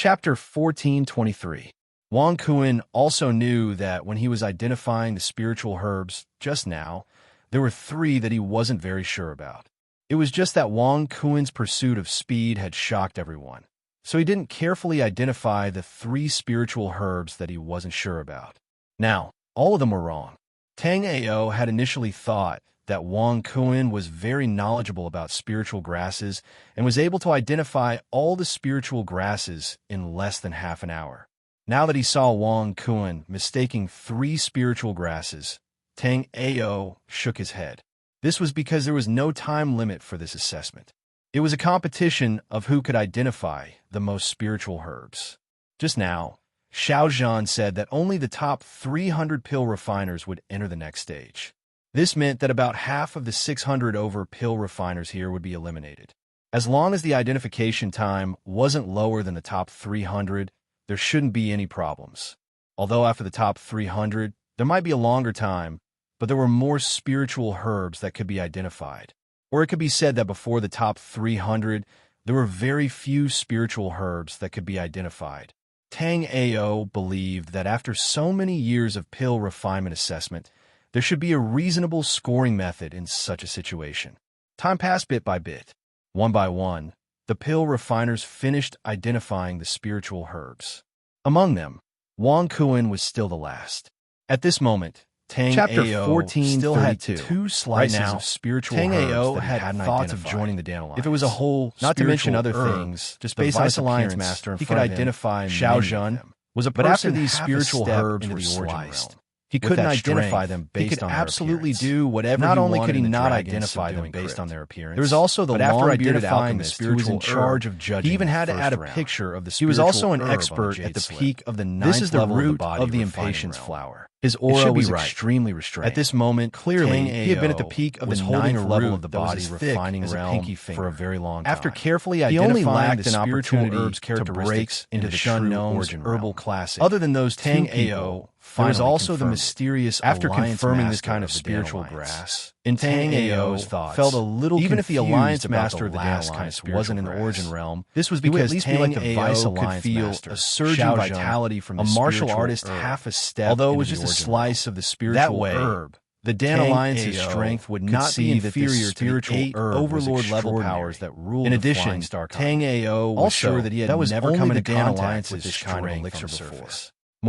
Chapter 1423. Wang Kuan also knew that when he was identifying the spiritual herbs just now, there were three that he wasn't very sure about. It was just that Wang Kuan's pursuit of speed had shocked everyone, so he didn't carefully identify the three spiritual herbs that he wasn't sure about. Now, all of them were wrong. Tang Ao had initially thought that Wang Kuan was very knowledgeable about spiritual grasses and was able to identify all the spiritual grasses in less than half an hour. Now that he saw Wang Kuan mistaking three spiritual grasses, Tang Ao shook his head. This was because there was no time limit for this assessment. It was a competition of who could identify the most spiritual herbs. Just now, Xiao Zhan said that only the top 300 pill refiners would enter the next stage. This meant that about half of the 600 over pill refiners here would be eliminated. As long as the identification time wasn't lower than the top 300, there shouldn't be any problems. Although after the top 300, there might be a longer time, but there were more spiritual herbs that could be identified. Or it could be said that before the top 300, there were very few spiritual herbs that could be identified. Tang Ao believed that after so many years of pill refinement assessment, there should be a reasonable scoring method in such a situation. Time passed bit by bit. One by one, the pill refiners finished identifying the spiritual herbs. Among them, Wang Kuan was still the last. At this moment, Tang Ao still had two slices of spiritual herbs that he hadn't thoughts of joining the dandelions. If it was a whole, not to mention other things, just based on his alliance master, he could identify Xiao Zhan was a person. But after these spiritual herbs were sliced, he couldn't identify them based on their appearance. He could absolutely do whatever he wanted. Not only could he not identify them based on their appearance, there was also the long-bearded alchemist who was in charge of judging. He even had to add a picture of the spiritual herb. He was also an expert at the peak of the ninth level of the impatience flower. His aura was extremely restrained. At this moment, clearly, he had been at the peak of the ninth level of the body refining realm for a very long time. After carefully identifying the spiritual herbs characteristics into the unknown herbal classic, other than those Tang Ao, there was also the mysterious after confirming this kind of spiritual grass. In Tang Ao's thoughts, felt a little even if the alliance master of the dandelions wasn't in the origin realm. This was because Tang Ao could feel a surge of vitality from the martial artist half a step. Although it was just a slice of the spiritual herb, the dandelion's strength would not be inferior to the 8 overlord level powers that ruled. In addition, Tang Ao was sure that he had never come into contact with this kind of elixir before.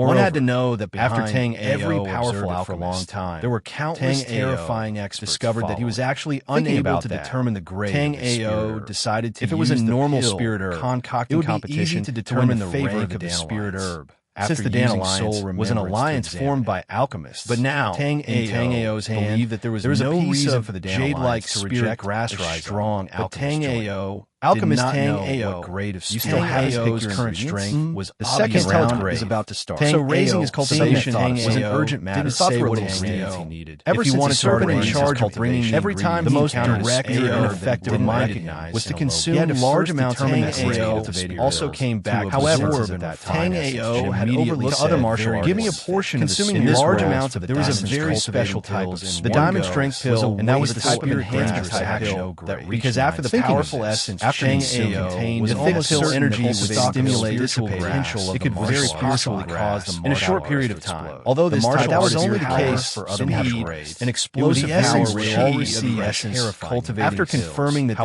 One had to know that after Tang every powerful alchemist for a long time, there were countless terrifying experts discovered that he was actually unable to determine the grade. Tang Ao decided to if it was a normal spirit herb, concocting competition to determine the rank of the spirit herb. Since the dandelions was an alliance formed by alchemists, but now Tang Ao's hand believed that there was no reason for the jade-like to reject grass strong alchemist. Tang Ao. Alchemist Tang Ao, grade of Tang Ao's current strength was the second round is about to start. So raising his cultivation was an urgent matter. Didn't say what ingredients he needed. If he wanted to be in charge of bringing every time the most direct and effective and recognized was to consume large amounts of Tang Ao. Also came back. However, Tang Ao had overlooked other martial arts, giving a portion consuming large amounts of it. There was a very special type of the diamond strength pill, and that was the type of enhancement type pill because after the powerful essence. Tang Ao was almost pill energy would stimulate the potential of it could very possibly cause the in a short period of time. Although this type that was only the case for other martial grades, an explosive power would all receive essence cultivating after confirming that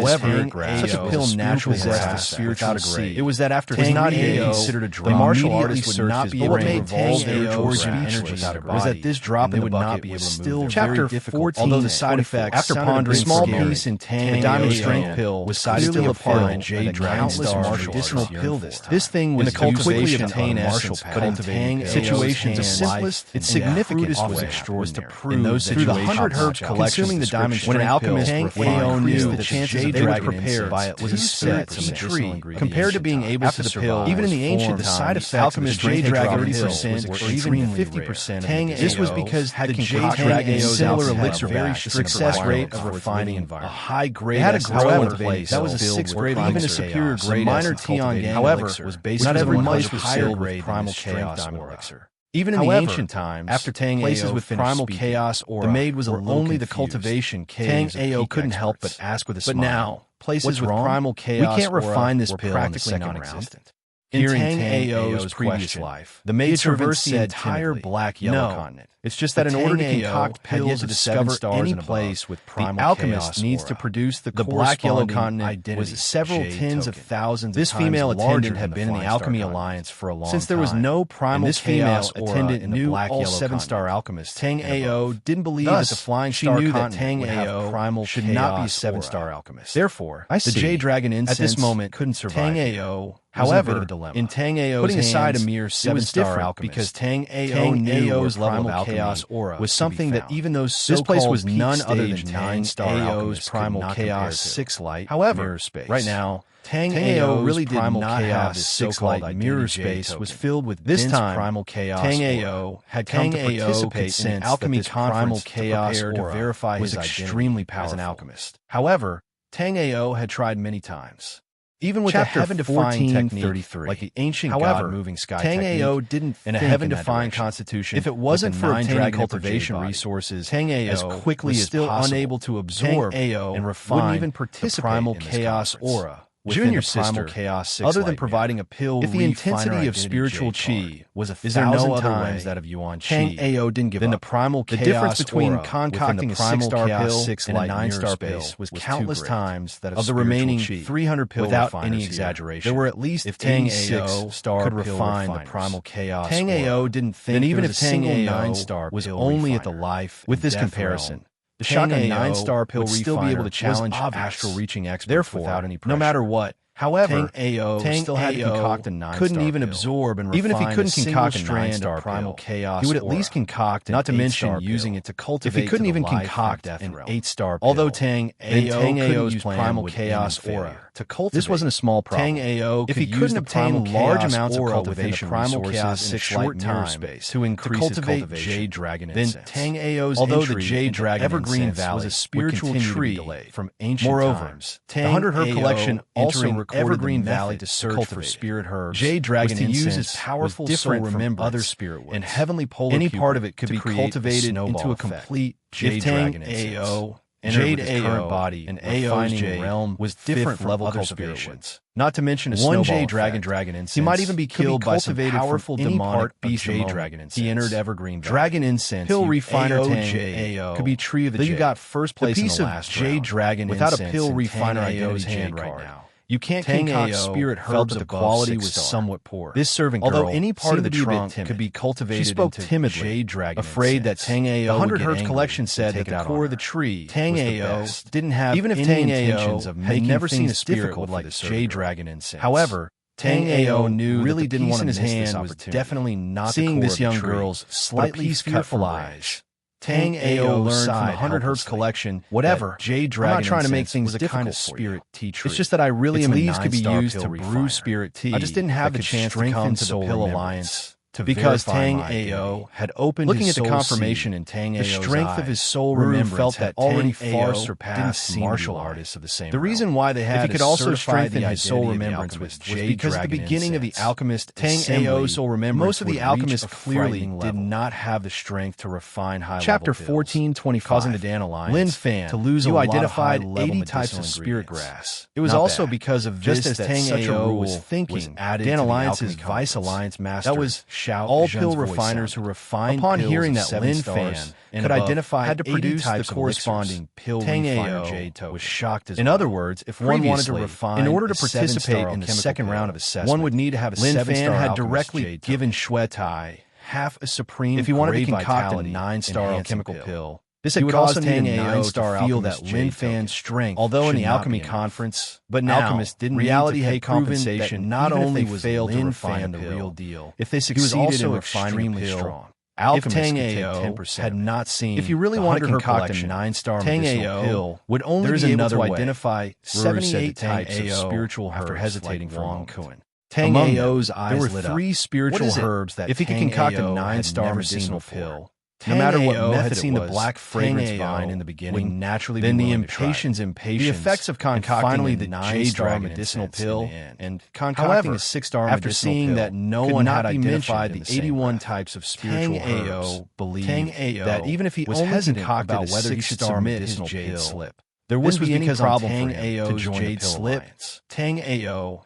such a pill naturally possessed a spiritual grade. It was that after Tang Ao considered a drop, the martial artist would not be able to revolve their origin energy was that this drop they would not be able to move. Chapter 14. Although the side effects after pondering small piece in Tang diamond strength pill was clearly a part Jade countless medicinal pill this thing was quickly obtained essence, but in Tang situations the simplest, its significance was extraordinary. To prove in those through the 100 herbs consuming the diamond strength when alchemist Tang Ao knew the chances they would prepare by it was a set from the tree compared to being able to the pill. Even in the ancient the side effects alchemist Jade Dragon 30% or even 50%. Tang this was because the Jade Dragon similar elixir very success rate of refining environment. A high grade had a grow in place that was a 6th grade. Even a superior grade minor Tian Yang elixir was based on every place was higher grade primal chaos elixir. Even in the ancient times, after Tang Ao with primal chaos aura, the maid was only the cultivation caves. Tang Ao couldn't help but ask with a smile. But now, places with primal chaos we can't refine this pill practically non-existent. In Tang Ao's previous life, the maid traversed the entire black-yellow continent. It's just that in order to concoct pills to discover any place with primal alchemist needs to produce the black-yellow continent was several tens of thousands of times larger. This female attendant had been in the Alchemy Alliance for a long time. Since there was no primal this female attendant knew all seven-star alchemists. Tang Ao didn't believe that the flying star continent would have primal should not be a seven-star alchemist. Therefore, the Jade Dragon incense at this moment couldn't survive. Tang Ao however, in Tang Ao's putting aside a mere seven-star alchemist, because Tang Ao's level of chaos aura was something that even those this place was none other than Tang Ao's primal chaos 6 light. However, right now, Tang Ao really did not have this so-called mirror space was filled with this time primal chaos. Tang Ao had come to participate in alchemy primal chaos aura to verify his extremely powerful as an alchemist. However, Tang Ao had tried many times. Even with Chapter a heaven-defying technique, like the ancient god-moving sky Tang Ao didn't in a heaven-defying constitution. If it wasn't for obtaining cultivation resources, Tang Ao as quickly as still unable to absorb and refine even participate primal chaos aura. Junior sister, chaos other than providing a pill, if the intensity of spiritual chi was a thousand times that of Yuan chi, Tang Ao didn't give up. Then the primal chaos the difference between concocting a 6-star pill and a 9-star pill was countless times that of the remaining 300 pills without any exaggeration. There were at least if Tang Ao could refine the primal chaos. Tang Ao didn't think even if Tang Ao 9-star was only at the life with this comparison. The shotgun 9-star pill would still be able to challenge astral reaching experts without any pressure. No matter what. However, Tang Ao still had to concoct a 9-star couldn't even absorb and refine even if he couldn't concoct a 9-star primal chaos, he would at least concoct an not to mention using it to cultivate. If he couldn't even concoct an 8-star pill, although Tang Ao's primal chaos aura to cultivate. This wasn't a small problem. Tang Ao if he couldn't obtain large amounts of cultivation primal chaos in a short time to increase cultivate Jade Dragon incense. Then Tang Ao's although the Jade Dragon Evergreen Valley was a spiritual tree from ancient times. The 100 Herb Collection also Evergreen Valley to search for spirit herbs. Jade Dragon to use its powerful soul remembrance other spirit woods. And heavenly polar any part of it could be cultivated into a complete Jade Dragon incense. Jade Ao body and Ao's Jade realm was different from other spirit woods. Not to mention a one Jade Dragon incense. He might even be killed by some powerful demonic beast Jade Dragon incense. He entered Evergreen Valley. Dragon incense. Pill refiner Tang could be tree of the Jade. You got first place in the last Jade Dragon without a pill refiner Ao's hand right now. You can't concoct spirit herbs, but the quality was somewhat poor. This serving girl, although any part of the trunk could be cultivated, she spoke timidly, Jade Dragon afraid that Tang Ao the 100 Hertz collection said that the core of the tree, Tang Ao didn't have even if Tang Ao had never seen a spirit with like Jade Dragon incense. However, Tang Ao knew really didn't want to miss this opportunity. Was definitely not seeing this young girl's slightly fearful eyes. Tang Ao learned from the 100 Hertz collection, whatever, Jade Dragon I'm not trying to make things difficult kind of spirit tea tree. It's just that I really am leaves could be used to brew spirit tea. I just didn't have the chance to come to the Pill Alliance. Because Tang Ao had opened looking his at the confirmation in Tang Ao's the strength of his soul remembrance felt that already far surpassed martial artists of the same The reason why they had if he could also strengthen his soul remembrance was because at the beginning of the alchemist Tang Ao's soul remembrance most of the alchemists clearly did not have the strength to refine high Chapter 1425 causing the Dan Alliance Lin Fan to lose you identified 80 types of spirit grass. It was also because of just as Tang Ao was thinking Dan Alliance's Vice Alliance master that was all pill refiners who refined upon hearing that Lin Fan could identify had to produce the corresponding pill refiner jade token was shocked as in other words if one wanted to refine in order to participate in the second round of assessment one would need to have a Lin Fan had directly given Shui Tai half a supreme if he wanted to concoct a 9-star alchemical pill. This had caused Tang Ao to feel that Lin Fan's strength, although in the alchemy conference, but now alchemists didn't reality had compensation. Not only was failed to refine the real deal, if they succeeded in refining the pill, if Tang Ao had not seen, if you really want to concoct a 9-star medicinal pill, would only be able to identify 78 types of spiritual herbs after hesitating for Wang Kuan. Tang Ao's eyes lit up. There were 3 spiritual herbs that if he could concoct a 9-star medicinal pill. No matter what method had seen the black fragrance vine in the beginning, naturally then the impatience, the effects of concocting finally the Jade Dragon medicinal pill, and concocting a 6-star after seeing that no one had identified the 81 types of spiritual herbs, believed that even if he was hesitant about whether he should submit his Jade slip, there wouldn't be any problem for him to join Jade slip. Tang Ao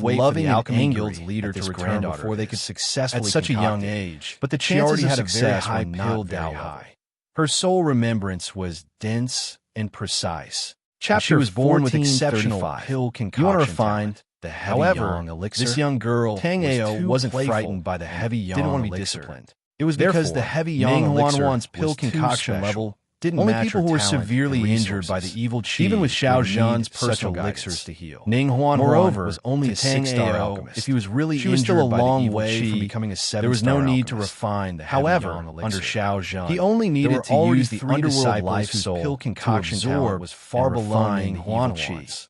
to wait for loving the and alchemy angry guild's leader at to this return granddaughter before of they could his. successfully At such a young concoct it. age, But the she chances already of had a very success high were not pill very down high. level. Her sole remembrance was dense and precise. Chapter She was born with exceptional 1435. pill concoction You want to refine talent. the heavy However, yang elixir? this young girl, Tang was Ao too wasn't playful frightened by the and heavy yang didn't want to be elixir. disciplined. It was Therefore, because the heavy Ming yang elixir Huanhuan's pill was too concoction special. level didn't Only match people her who were talent severely and injured by the resources. evil chi Even with Xiao would need Zhan's such personal elixirs guidance. to heal. Ning Huanhuan Moreover, was only to a Tang 6-star Ao, alchemist. if he was really She was still a injured by the long evil way chi, from becoming a 7-star there was no need to alchemist. refine the heavy However, yang elixir. under Xiao Zhan, He only there needed were to already use the 3 underworld disciples life whose soul pill concoction to talent absorb was far and below refine Ming the evil chi. Huanhuan's.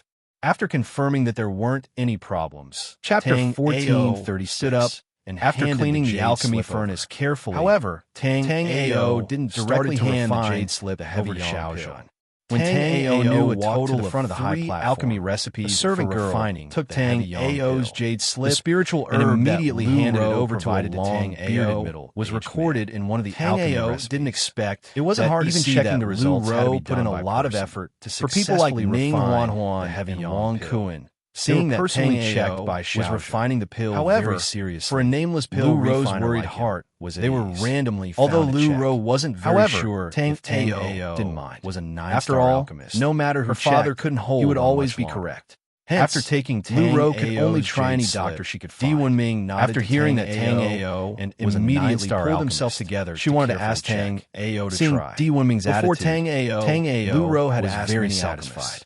safe. After confirming that there weren't any problems, Chapter Tang 14:36 stood up and after handed cleaning the the jade alchemy slip furnace over. carefully. However, Tang Ao didn't started directly to hand the refine jade slip the heavy over to Xiao Xiao. Zhan. When Tang Ao knew a walked total to the of front of the high 3 platform, alchemy the recipes servant for girl refining took the Tang heavy yang Ao's pill. jade slip, The spiritual and herb immediately that handed it Lu Ro over to a provided to long Tang bearded Ao was middle-aged recorded man. in one of the Tang alchemy Ao recipes. didn't expect It wasn't that hard to even see checking that the Lu results had to Ro be put in done a by lot of person. effort to For people like successfully Ning refine Huan the heavy and yang Wang pill. Kun, Seeing that personally Tang checked Ao by was Xiao Zhan. refining the pill However, very seriously. for a nameless pill Lu Ro's refiner worried like him, heart was at they were ease. randomly Although found to Lu check. Ro wasn't very However, sure Tang if Tang Ao didn't mind. was a After nine-star all, alchemist. no matter who Her father checked, couldn't hold he would on always much be longer. correct. Hence, After taking Lu Tang Ro could only Ao's try any jade doctor slip, she could Di find. Wenming nodded After to hearing Tang that Tang Ao and was a immediately nine-star pulled alchemist, himself together she to wanted to carefully ask Tang check. Ao to Seeing try. Di Wenming's Before attitude, Tang Ao, Lu Ro had was asked very many satisfied. alchemists.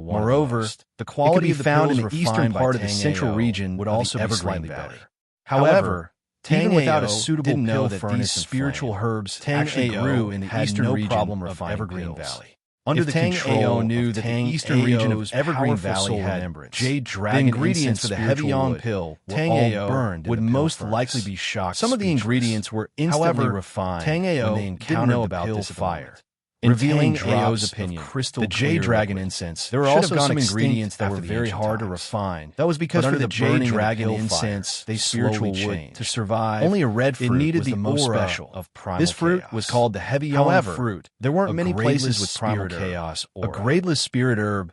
Tranquil wanted Moreover, most. the quality It could be found in pills the eastern refined by part of the Tang central AO region would of the also be evergreen slightly valley. better. However, Tang even without AO a suitable didn't know pill that for these these spiritual spiritual herbs Tang actually AO grew in the had eastern no region problem of refining Evergreen pills. Valley. Under If the Tang control AO knew of that the Tang eastern region AO's of Evergreen powerful Valley soul had remembrance, jade the dragon ingredients incense for the spiritual heavy on wood, pill were Tang all AO burned in would the pill most furnace. likely be shocked. Some of the speechless. ingredients were instantly However, refined Tang AO when they didn't encountered know the about pill this fire. In Revealing Tang AO's AO's opinion, crystal the jade clear dragon liquid. incense There were should also have gone some extinct ingredients that after were the very ancient hard to times. refine. That was because But for under the the jade burning of the dragon pill incense, fire, they slowly slowly changed. To survive, Only a red it fruit needed was the the most aura special of primal This fruit chaos. was called the heavy However, fruit. there weren't A many gradeless places with primal spirit herb. chaos A aura. gradeless spirit herb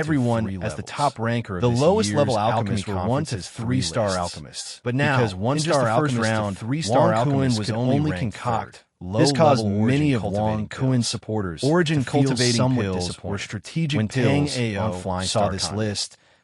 everyone as the top ranker of the lowest level alchemists were 1 to 3-star alchemists. But now, because 1-star first round, 3-star alchemist was only concoct. This caused many of Wang Kuin's supporters origin cultivating pills or strategic when pills on Flying saw this list.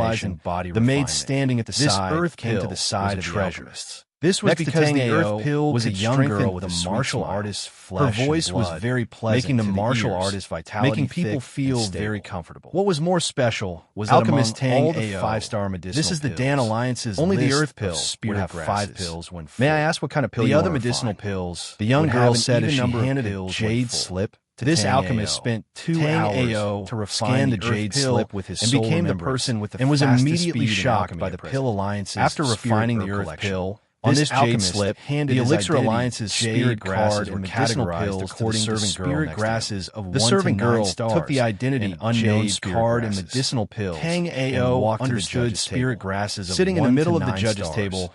symbolizing body the maid refinement. standing at the This side earth came pill to the side was of a the treasure. alchemists. This was Next to because Tang the Ao earth pill was a could young strengthen girl with the a sweet martial smile. artist's Her flesh and voice was blood, very pleasant making the to the martial ears, artist's vitality making people thick feel and very stable. comfortable. What was more special was Alchemist that among all Tang the Ao, 5-star medicinal this is the pills, Dan Alliance's only the list earth of pill spirit would have grasses. 5 pills when full. May I ask what kind of pill the you other want to medicinal find? pills? The young would girl have an said even as she number of handed a pills jade when full. slip to This Tang alchemist Ao. spent 2 Tang hours Ao to refine scanned the the jade earth pill slip with his and soul became the remembrance, person with the and was fastest immediately speed in shocked alchemy by at the present. Pill Alliance's After spirit refining the herb earth collection. pill, On this this alchemist alchemist slip, handed the his Elixir identity, Alliance's jade spirit grasses card were and medicinal categorized pills according to the serving girl spirit next to him. grasses of The 1 serving to 9 girl stars, took the identity and unknown jade spirit card grasses. and medicinal pills Tang and Ao walked to the understood judge's spirit table. grasses of Sitting in 1 the middle to of the 9 judge's stars, table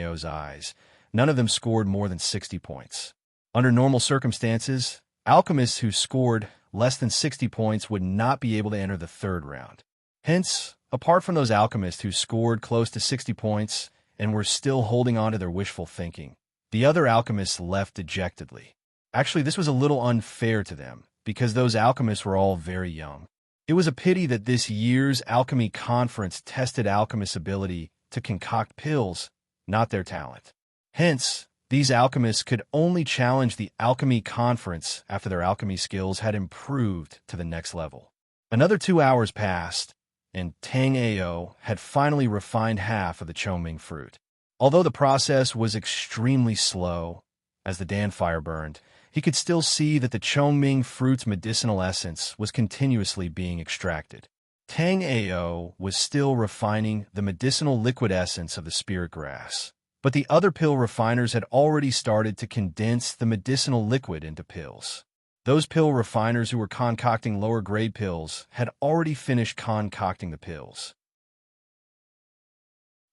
Ao's eyes. None of them scored more than 60 points. Under normal circumstances, alchemists who scored less than 60 points would not be able to enter the third round. Hence, apart from those alchemists who scored close to 60 points and were still holding on to their wishful thinking, the other alchemists left dejectedly. Actually, this was a little unfair to them, because those alchemists were all very young. It was a pity that this year's alchemy conference tested alchemists' ability to concoct pills, not their talent. Hence, these alchemists could only challenge the alchemy conference after their alchemy skills had improved to the next level. Another 2 hours passed, and Tang Ao had finally refined half of the Choming fruit. Although the process was extremely slow, as the Dan fire burned, he could still see that the Chongming fruit's medicinal essence was continuously being extracted. Tang Ao was still refining the medicinal liquid essence of the spirit grass, but the other pill refiners had already started to condense the medicinal liquid into pills. Those pill refiners who were concocting lower-grade pills had already finished concocting the pills.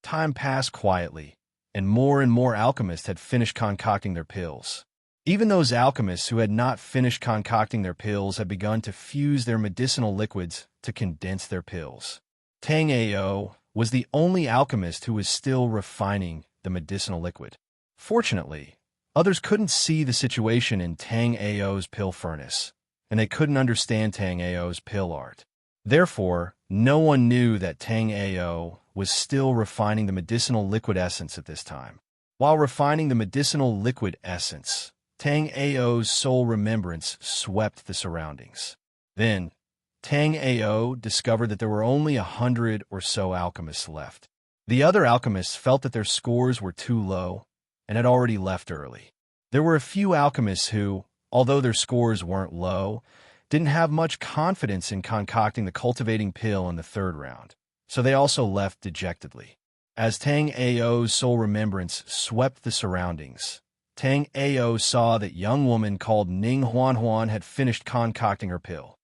Time passed quietly, and more alchemists had finished concocting their pills. Even those alchemists who had not finished concocting their pills had begun to fuse their medicinal liquids to condense their pills. Tang Ao was the only alchemist who was still refining the medicinal liquid. Fortunately, others couldn't see the situation in Tang Ao's pill furnace, and they couldn't understand Tang Ao's pill art. Therefore, no one knew that Tang Ao was still refining the medicinal liquid essence at this time. While refining the medicinal liquid essence, Tang Ao's soul remembrance swept the surroundings. Then, Tang Ao discovered that there were only 100 or so alchemists left. The other alchemists felt that their scores were too low and had already left early. There were a few alchemists who, although their scores weren't low, didn't have much confidence in concocting the cultivating pill in the third round, so they also left dejectedly. As Tang Ao's soul remembrance swept the surroundings, Tang Ao saw that young woman called Ning Huan had finished concocting her pill.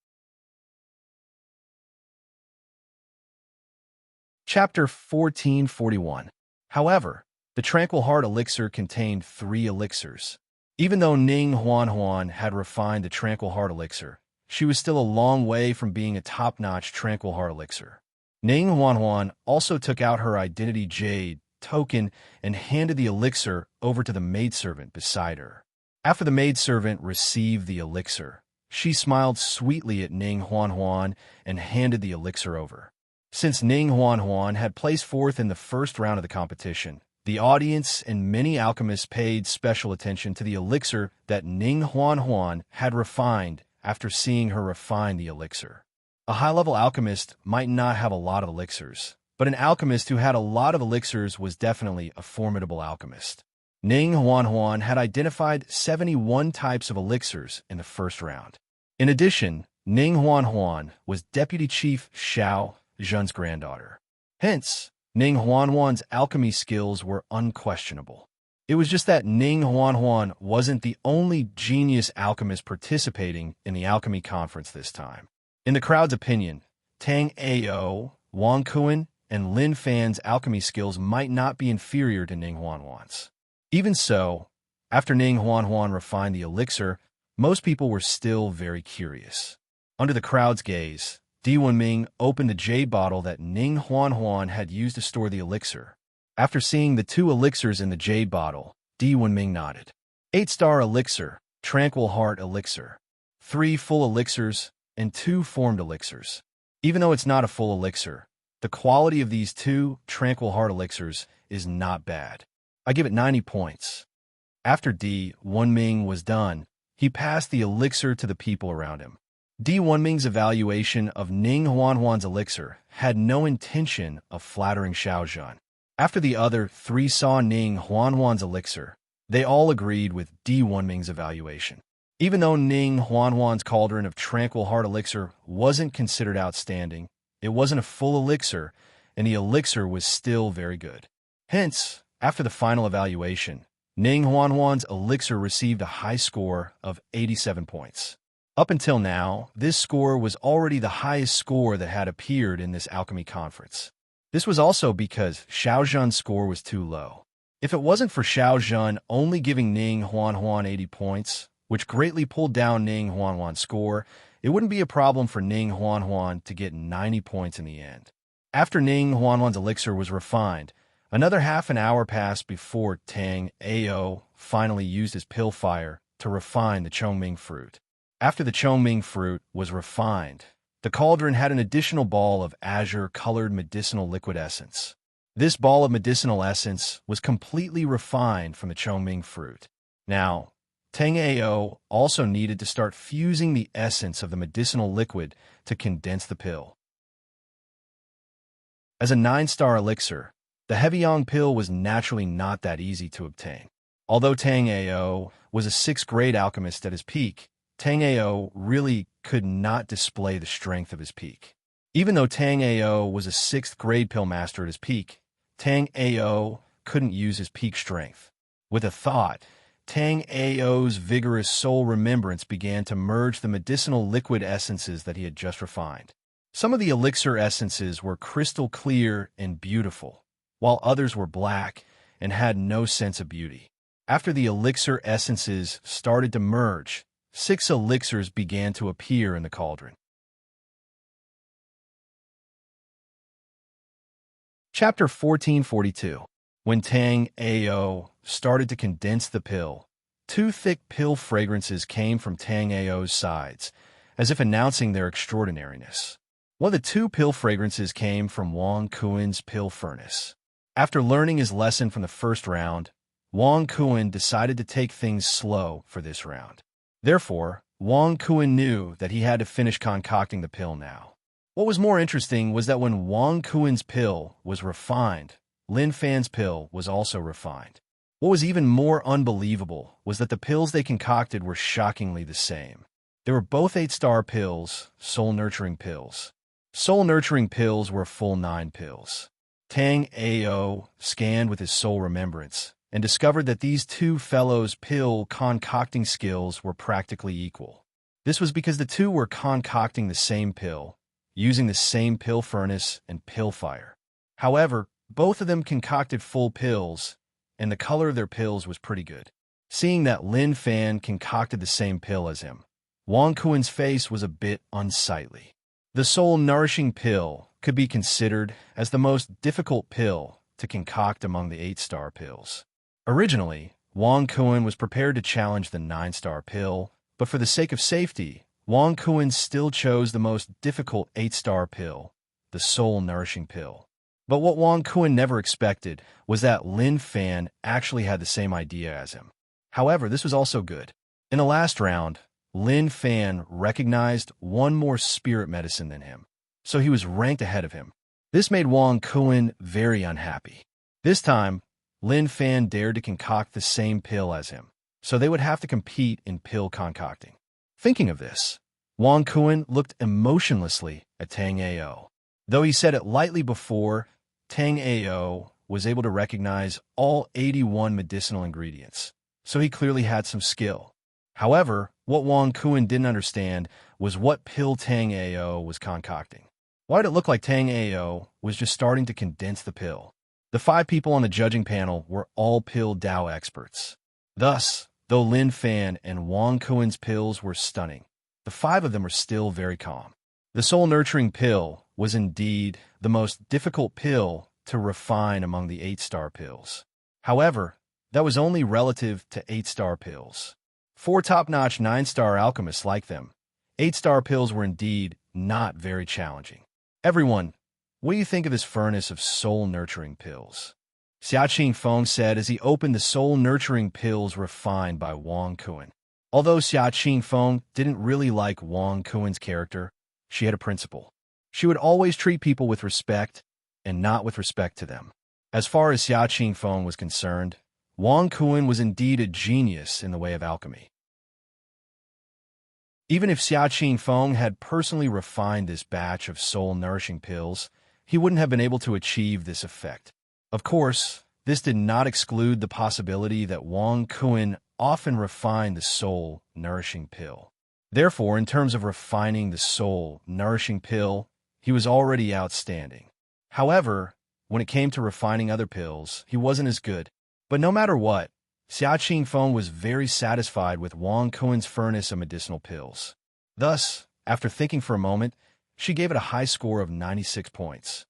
Chapter 1441. However, the Tranquil Heart elixir contained 3 elixirs. Even though Ning Huan had refined the Tranquil Heart elixir, she was still a long way from being a top-notch Tranquil Heart elixir. Ning Huan also took out her identity jade token and handed the elixir over to the maidservant beside her. After the maidservant received the elixir, she smiled sweetly at Ning Huan and handed the elixir over. Since Ning Huan had placed fourth in the first round of the competition, the audience and many alchemists paid special attention to the elixir that Ning Huan had refined after seeing her refine the elixir. A high-level alchemist might not have a lot of elixirs, but an alchemist who had a lot of elixirs was definitely a formidable alchemist. Ning Huan had identified 71 types of elixirs in the first round. In addition, Ning Huan was Deputy Chief Xiao Zhen's granddaughter. Hence, Ning Huan's alchemy skills were unquestionable. It was just that Ning Huan wasn't the only genius alchemist participating in the alchemy conference this time. In the crowd's opinion, Tang Ao, Wang Kuan, and Lin Fan's alchemy skills might not be inferior to Ning Huan's. Even so, after Ning Huan refined the elixir, most people were still very curious. Under the crowd's gaze, Di Wenming opened the jade bottle that Ning Huan had used to store the elixir. After seeing the 2 elixirs in the jade bottle, Di Wenming nodded. 8-star elixir, Tranquil Heart elixir. 3 full elixirs, and 2 formed elixirs. Even though it's not a full elixir, the quality of these 2 Tranquil Heart elixirs is not bad. I give it 90 points. After Di Wenming was done, he passed the elixir to the people around him. Di Wenming's evaluation of Ning Huan's elixir had no intention of flattering Xiao Zhen. After the other 3 saw Ning Huan's elixir, they all agreed with Di Wenming's evaluation. Even though Ning Huan's cauldron of Tranquil Heart elixir wasn't considered outstanding, it wasn't a full elixir, and the elixir was still very good. Hence, after the final evaluation, Ning Huan's elixir received a high score of 87 points. Up until now, this score was already the highest score that had appeared in this alchemy conference. This was also because Xiao Zhen's score was too low. If it wasn't for Xiao Zhen only giving Ning Huan 80 points, which greatly pulled down Ning Huan's score, it wouldn't be a problem for Ning Huan to get 90 points in the end. After Ning Huan's elixir was refined, another half an hour passed before Tang Ao finally used his pill fire to refine the Chongming fruit. After the Chongming fruit was refined, the cauldron had an additional ball of azure-colored medicinal liquid essence. This ball of medicinal essence was completely refined from the Chongming fruit. Now, Tang Ao also needed to start fusing the essence of the medicinal liquid to condense the pill. As a 9-star elixir, The Heavyong pill was naturally not that easy to obtain. Although Tang Ao was a 6th grade alchemist at his peak, Tang Ao really could not display the strength of his peak. Even though Tang Ao was a 6th grade pill master at his peak, Tang Ao couldn't use his peak strength. With a thought, Tang Ao's vigorous soul remembrance began to merge the medicinal liquid essences that he had just refined. Some of the elixir essences were crystal clear and beautiful, while others were black and had no sense of beauty. After the elixir essences started to merge, 6 elixirs began to appear in the cauldron. Chapter 1442. When Tang Ao started to condense the pill, 2 thick pill fragrances came from Tang Ao's sides, as if announcing their extraordinariness. One of the 2 pill fragrances came from Wang Kuin's pill furnace. After learning his lesson from the first round, Wang Kuin decided to take things slow for this round. Therefore, Wang Kuin knew that he had to finish concocting the pill now. What was more interesting was that when Wang Kuin's pill was refined, Lin Fan's pill was also refined. What was even more unbelievable was that the pills they concocted were shockingly the same. They were both 8-star pills, soul-nurturing pills. Soul-nurturing pills were full 9 pills. Tang Ao scanned with his soul remembrance and discovered that these 2 fellows' pill concocting skills were practically equal. This was because the 2 were concocting the same pill, using the same pill furnace and pill fire. However, both of them concocted full pills, and the color of their pills was pretty good. Seeing that Lin Fan concocted the same pill as him, Wang Kuin's face was a bit unsightly. The soul-nourishing pill could be considered as the most difficult pill to concoct among the 8-star pills. Originally, Wang Kuin was prepared to challenge the 9-star pill, but for the sake of safety, Wang Kuin still chose the most difficult 8-star pill, the soul-nourishing pill. But what Wang Kuin never expected was that Lin Fan actually had the same idea as him. However, this was also good. In the last round, Lin Fan recognized one more spirit medicine than him, so he was ranked ahead of him. This made Wang Kuin very unhappy. This time, Lin Fan dared to concoct the same pill as him, so they would have to compete in pill concocting. Thinking of this, Wang Kuin looked emotionlessly at Tang Ao. Though he said it lightly before, Tang Ao was able to recognize all 81 medicinal ingredients, so he clearly had some skill. However, what Wang Kuin didn't understand was what pill Tang Ao was concocting. Why did it look like Tang Ao was just starting to condense the pill? The 5 people on the judging panel were all pill Dao experts. Thus, though Lin Fan and Wang Kuin's pills were stunning, the 5 of them were still very calm. The soul-nurturing pill was indeed the most difficult pill to refine among the 8-star pills. However, that was only relative to 8-star pills. 4 top-notch 9-star alchemists like them, 8-star pills were indeed not very challenging. Everyone, what do you think of this furnace of soul-nurturing pills? Xia Qingfeng said as he opened the soul-nurturing pills refined by Wang Kuin. Although Xia Qingfeng didn't really like Wang Kuin's character, she had a principle. She would always treat people with respect and not with respect to them. As far as Xia Qingfeng was concerned, Wang Kuin was indeed a genius in the way of alchemy. Even if Xia Qingfeng had personally refined this batch of soul-nourishing pills, he wouldn't have been able to achieve this effect. Of course, this did not exclude the possibility that Wang Kuin often refined the soul-nourishing pill. Therefore, in terms of refining the soul-nourishing pill, he was already outstanding. However, when it came to refining other pills, he wasn't as good. But no matter what, Xia Qingfeng was very satisfied with Wang Kuin's furnace of medicinal pills. Thus, after thinking for a moment, she gave it a high score of 96 points.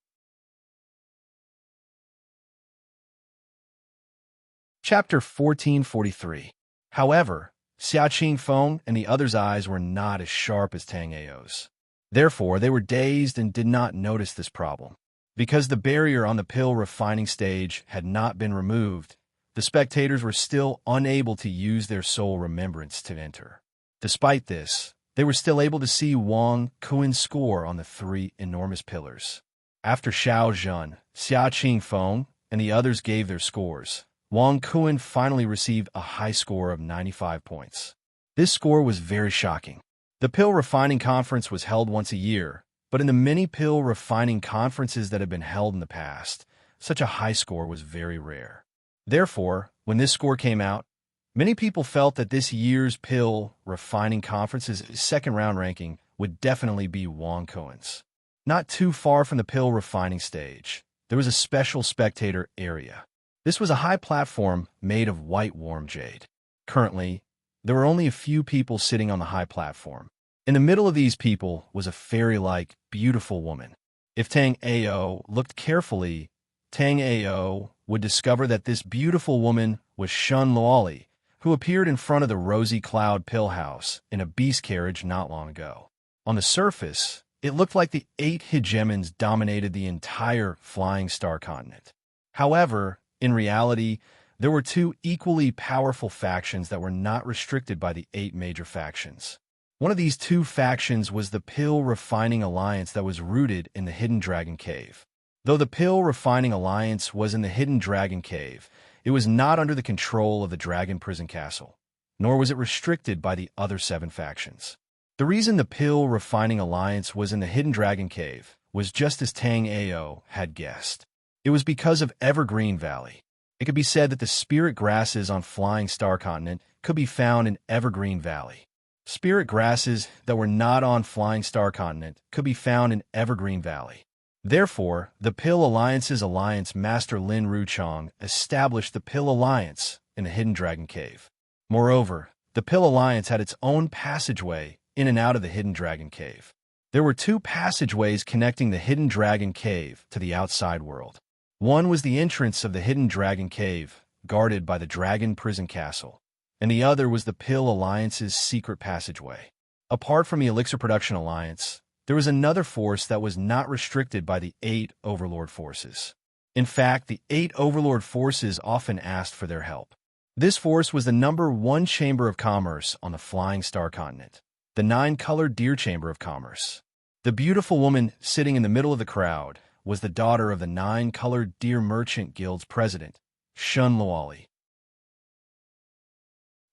Chapter 1443. However, Xia Qingfeng and the others' eyes were not as sharp as Tang Ao's. Therefore, they were dazed and did not notice this problem. Because the barrier on the pill refining stage had not been removed, the spectators were still unable to use their soul remembrance to enter. Despite this, they were still able to see Wang Kuin's score on the 3 enormous pillars. After Xiao Zhen, Xia Qingfeng, and the others gave their scores, Wang Kun finally received a high score of 95 points. This score was very shocking. The pill refining conference was held once a year, but in the many pill refining conferences that had been held in the past, such a high score was very rare. Therefore, when this score came out, many people felt that this year's pill refining conference's second-round ranking would definitely be Wang Kun's. Not too far from the pill refining stage, there was a special spectator area. This was a high platform made of white warm jade. Currently, there were only a few people sitting on the high platform. In the middle of these people was a fairy-like, beautiful woman. If Tang Ao looked carefully, Tang Ao would discover that this beautiful woman was Shun Luoli, who appeared in front of the Rosy Cloud Pill House in a beast carriage not long ago. On the surface, it looked like the 8 hegemons dominated the entire Flying Star continent. However, in reality, there were 2 equally powerful factions that were not restricted by the 8 major factions. One of these 2 factions was the Pill Refining Alliance that was rooted in the Hidden Dragon Cave. Though the Pill Refining Alliance was in the Hidden Dragon Cave, it was not under the control of the Dragon Prison Castle, nor was it restricted by the other 7 factions. The reason the Pill Refining Alliance was in the Hidden Dragon Cave was just as Tang Ao had guessed. It was because of Evergreen Valley. It could be said that the spirit grasses on Flying Star Continent could be found in Evergreen Valley. Spirit grasses that were not on Flying Star Continent could be found in Evergreen Valley. Therefore, the Pill Alliance's Alliance Master Lin Ruchong established the Pill Alliance in the Hidden Dragon Cave. Moreover, the Pill Alliance had its own passageway in and out of the Hidden Dragon Cave. There were 2 passageways connecting the Hidden Dragon Cave to the outside world. One was the entrance of the Hidden Dragon Cave, guarded by the Dragon Prison Castle, and the other was the Pill Alliance's secret passageway. Apart from the Elixir Production Alliance, there was another force that was not restricted by the 8 Overlord forces. In fact, the 8 Overlord forces often asked for their help. This force was the number 1 Chamber of Commerce on the Flying Star Continent, the 9-colored Deer Chamber of Commerce. The beautiful woman sitting in the middle of the crowd was the daughter of the 9-colored Deer Merchant Guild's president, Shun Luoli.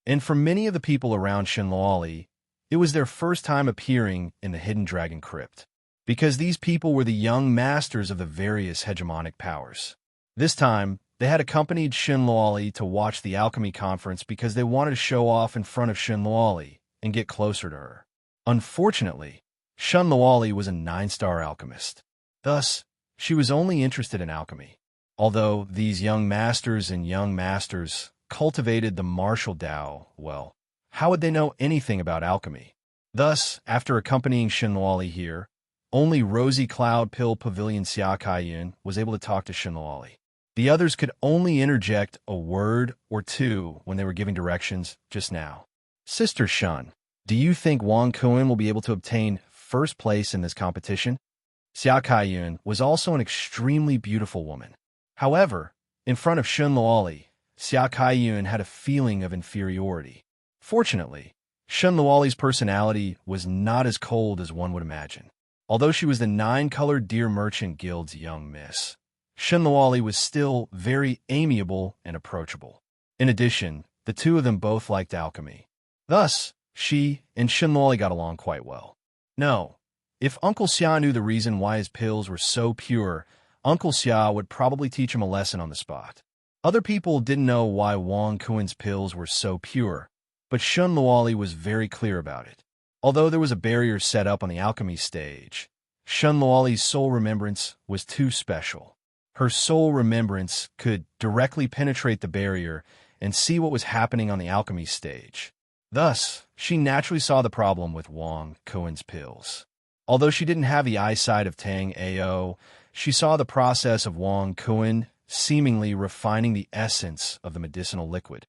And for many of the people around Shun Luoli, it was their first time appearing in the Hidden Dragon Crypt, because these people were the young masters of the various hegemonic powers. This time, they had accompanied Shun Luoli to watch the alchemy conference because they wanted to show off in front of Shun Luoli and get closer to her. Unfortunately, Shun Luoli was a 9-star alchemist. Thus, she was only interested in alchemy. Although these young masters cultivated the martial Tao well, how would they know anything about alchemy? Thus, after accompanying Shun Luoli here, only Rosy Cloud Pill Pavilion Xia Kaiyun was able to talk to Shun Luoli. The others could only interject a word or 2 when they were giving directions just now. Sister Shun, do you think Wang Kun will be able to obtain first place in this competition? Xia Kaiyun was also an extremely beautiful woman. However, in front of Shun Luoli, Xia Kaiyun had a feeling of inferiority. Fortunately, Shun Luoli's personality was not as cold as one would imagine. Although she was the 9-colored Deer Merchant Guild's young miss, Shun Luoli was still very amiable and approachable. In addition, the 2 of them both liked alchemy. Thus, she and Shun Luoli got along quite well. No, if Uncle Xia knew the reason why his pills were so pure, Uncle Xia would probably teach him a lesson on the spot. Other people didn't know why Wang Kun's pills were so pure, but Shun Luoli was very clear about it. Although there was a barrier set up on the alchemy stage, Shun Luoli's soul remembrance was too special. Her soul remembrance could directly penetrate the barrier and see what was happening on the alchemy stage. Thus, she naturally saw the problem with Wang Kun's pills. Although she didn't have the eyesight of Tang Ao, she saw the process of Wang Kun seemingly refining the essence of the medicinal liquid.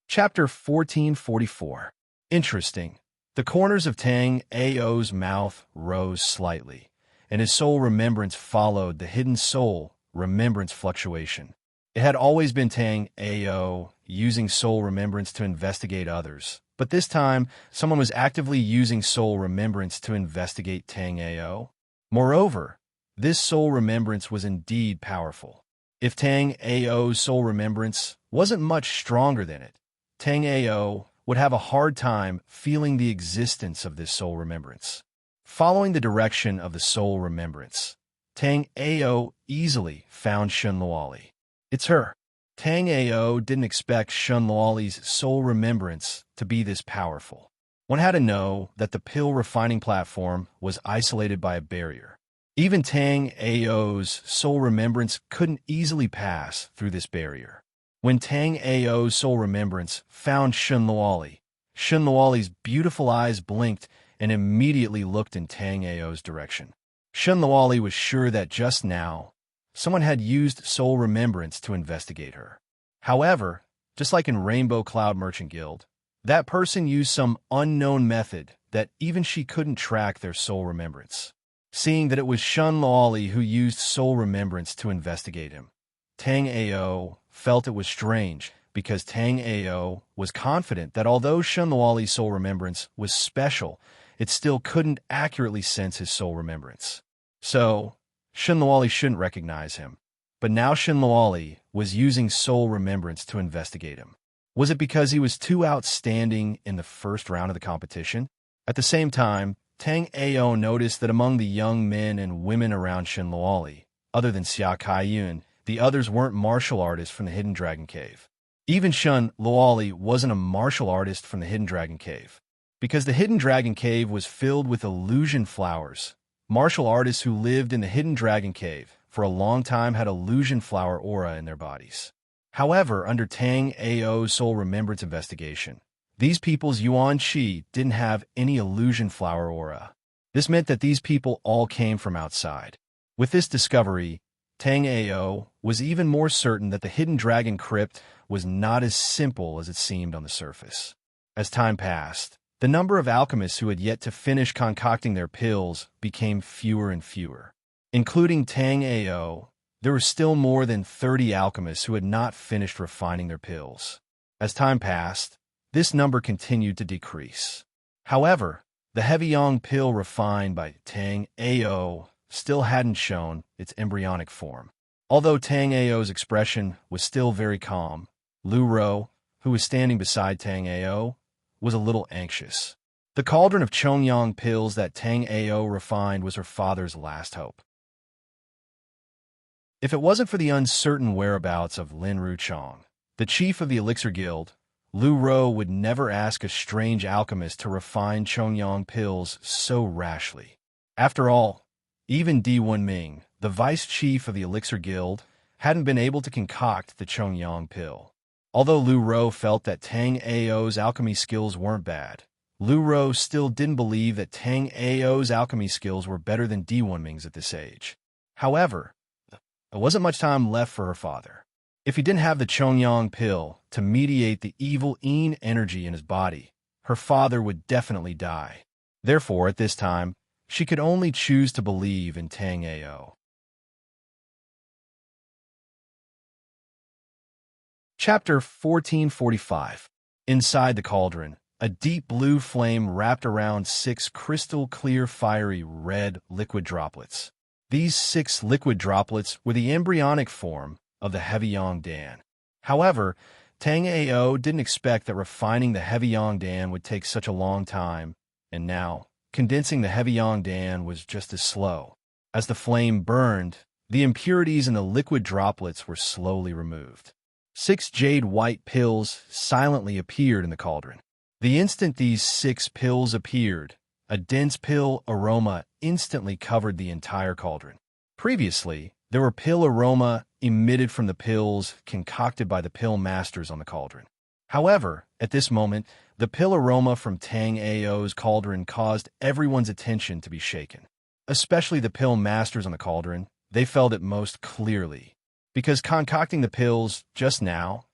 Chapter 1444. Interesting. The corners of Tang Ao's mouth rose slightly, and his soul remembrance followed the hidden soul remembrance fluctuation. It had always been Tang Ao using soul remembrance to investigate others, but this time someone was actively using soul remembrance to investigate Tang Ao. Moreover, this soul remembrance was indeed powerful. If Tang Ao's soul remembrance wasn't much stronger than it, Tang Ao would have a hard time feeling the existence of this soul remembrance. Following the direction of the soul remembrance, Tang Ao easily found Shun Luoli. It's her. Tang Ao didn't expect Shun Luoli's soul remembrance to be this powerful. One had to know that the pill refining platform was isolated by a barrier. Even Tang Ao's soul remembrance couldn't easily pass through this barrier. When Tang Ao's soul remembrance found Shun Luoli's beautiful eyes blinked and immediately looked in Tang Ao's direction. Shun Luoli was sure that just now, someone had used soul remembrance to investigate her. However, just like in Rainbow Cloud Merchant Guild, that person used some unknown method that even she couldn't track their soul remembrance. Seeing that it was Shun Luoli who used soul remembrance to investigate him, Tang Ao felt it was strange because Tang Ao was confident that although Shun Luoli's soul remembrance was special, it still couldn't accurately sense his soul remembrance. So, Shun Luoli shouldn't recognize him. But now Shun Luoli was using soul remembrance to investigate him. Was it because he was too outstanding in the first round of the competition? At the same time, Tang Ao noticed that among the young men and women around Shun Luoli, other than Xia Kaiyun, the others weren't martial artists from the Hidden Dragon Cave. Even Shun Luoli wasn't a martial artist from the Hidden Dragon Cave. Because the Hidden Dragon Cave was filled with illusion flowers, martial artists who lived in the Hidden Dragon Cave for a long time had illusion flower aura in their bodies. However, under Tang Ao's soul remembrance investigation, these people's Yuan Qi didn't have any illusion flower aura. This meant that these people all came from outside. With this discovery, Tang Ao was even more certain that the Hidden Dragon Crypt was not as simple as it seemed on the surface. As time passed, the number of alchemists who had yet to finish concocting their pills became fewer and fewer. Including Tang Ao, there were still more than 30 alchemists who had not finished refining their pills. As time passed, this number continued to decrease. However, the Heavy Yang pill refined by Tang Ao still hadn't shown its embryonic form. Although Tang Ao's expression was still very calm, Lu Ro, who was standing beside Tang Ao, was a little anxious. The cauldron of Chongyang pills that Tang Ao refined was her father's last hope. If it wasn't for the uncertain whereabouts of Lin Ruchong, the chief of the Elixir Guild, Lu Ro would never ask a strange alchemist to refine Chongyang pills so rashly. After all, even Di Wenming, the vice chief of the Elixir Guild, hadn't been able to concoct the Chongyang pill. Although Lu Ro felt that Tang Ao's alchemy skills weren't bad, Lu Ro still didn't believe that Tang Ao's alchemy skills were better than Di Wenming's at this age. However, there wasn't much time left for her father. If he didn't have the Chongyang pill to mediate the evil Yin energy in his body, her father would definitely die. Therefore, at this time, she could only choose to believe in Tang Ao. Chapter 1445. Inside the cauldron, a deep blue flame wrapped around 6 crystal-clear fiery red liquid droplets. These 6 liquid droplets were the embryonic form of the Heavy Yang Dan. However, Tang Ao didn't expect that refining the Heavy Yang Dan would take such a long time, and now, condensing the Heavy Yang Dan was just as slow. As the flame burned, the impurities in the liquid droplets were slowly removed. 6 jade-white pills silently appeared in the cauldron. The instant these 6 pills appeared, a dense pill aroma instantly covered the entire cauldron. Previously, there were pill aroma emitted from the pills concocted by the pill masters on the cauldron. However, at this moment, the pill aroma from Tang Ao's cauldron caused everyone's attention to be shaken. Especially the pill masters on the cauldron, they felt it most clearly. Because concocting the pills just now,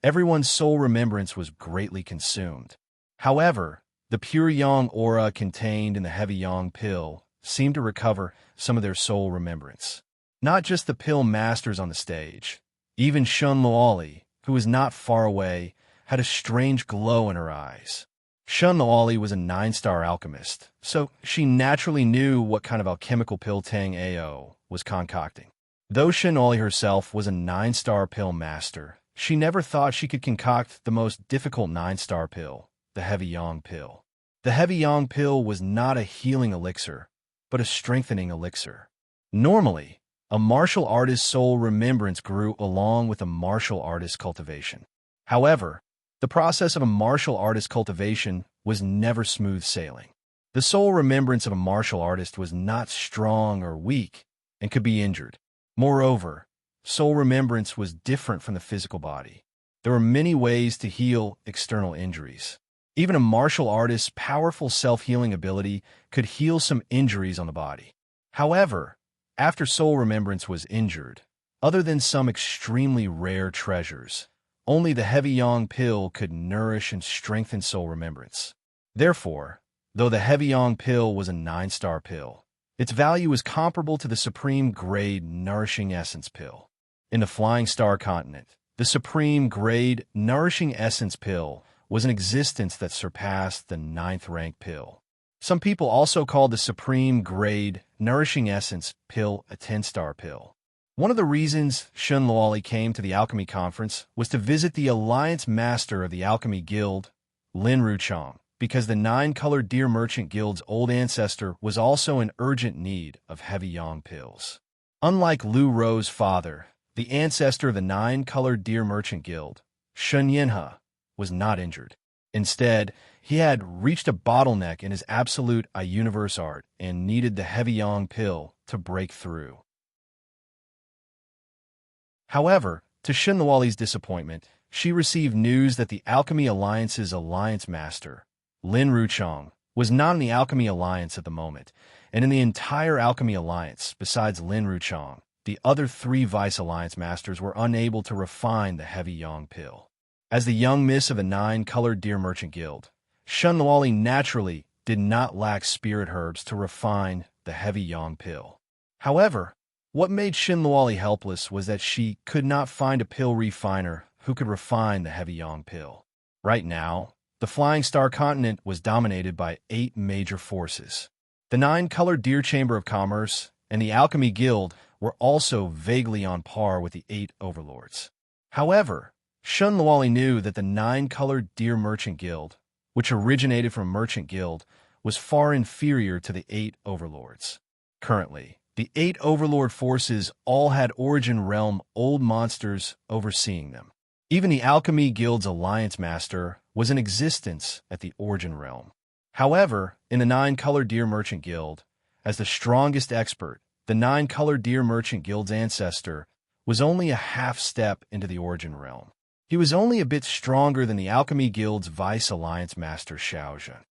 everyone's soul remembrance was greatly consumed. However, the pure Yang aura contained in the Heavy Yang pill seemed to recover some of their soul remembrance. Not just the pill masters on the stage, even Shun Luoli, who was not far away, had a strange glow in her eyes. Shun Luoli was a 9-star alchemist, so she naturally knew what kind of alchemical pill Tang Ao was concocting. Though Shun Luoli herself was a 9-star pill master, she never thought she could concoct the most difficult 9-star pill, the Heavy Yang pill. The Heavy Yang pill was not a healing elixir, but a strengthening elixir. Normally, a martial artist's soul remembrance grew along with a martial artist's cultivation. However, the process of a martial artist's cultivation was never smooth sailing. The soul remembrance of a martial artist was not strong or weak and could be injured. Moreover, soul remembrance was different from the physical body. There were many ways to heal external injuries. Even a martial artist's powerful self-healing ability could heal some injuries on the body. However, after soul remembrance was injured, other than some extremely rare treasures, only the Heavy Yang pill could nourish and strengthen soul remembrance. Therefore, though the Heavy Yang pill was a 9-star pill, its value was comparable to the Supreme Grade Nourishing Essence pill. In the Flying Star continent, the Supreme Grade Nourishing Essence pill was an existence that surpassed the 9th rank pill. Some people also called the Supreme Grade Nourishing Essence pill a 10-star pill. One of the reasons Shun Luoli came to the Alchemy Conference was to visit the Alliance Master of the Alchemy Guild, Lin Ruchong, because the 9-Colored Deer Merchant Guild's old ancestor was also in urgent need of Heavy Yang pills. Unlike Lu Ro's father, the ancestor of the 9-Colored Deer Merchant Guild, Shun Yinhe, was not injured. Instead, he had reached a bottleneck in his absolute universe art and needed the Heavy Yang pill to break through. However, to Shun Luoli's disappointment, she received news that the Alchemy Alliance's Alliance Master, Lin Ruchong, was not in the Alchemy Alliance at the moment, and in the entire Alchemy Alliance, besides Lin Ruchong, the other 3 Vice Alliance Masters were unable to refine the Heavy Yang pill. As the young miss of the 9-Colored Deer Merchant Guild, Shun Luoli naturally did not lack spirit herbs to refine the Heavy Yang pill. However, what made Shun Luoli helpless was that she could not find a pill refiner who could refine the Heavy Yang pill. Right now, the Flying Star continent was dominated by 8 major forces. The 9-Colored Deer Chamber of Commerce and the Alchemy Guild were also vaguely on par with the 8 overlords. However, Shun Luoli knew that the 9-Colored Deer Merchant Guild, which originated from a merchant guild, was far inferior to the 8 overlords. Currently, the 8 overlord forces all had Origin Realm old monsters overseeing them. Even the Alchemy Guild's Alliance Master was in existence at the Origin Realm. However, in the 9-Colored Deer Merchant Guild, as the strongest expert, the 9-Colored Deer Merchant Guild's ancestor was only a half step into the Origin Realm. He was only a bit stronger than the Alchemy Guild's Vice Alliance Master Xiaozhen.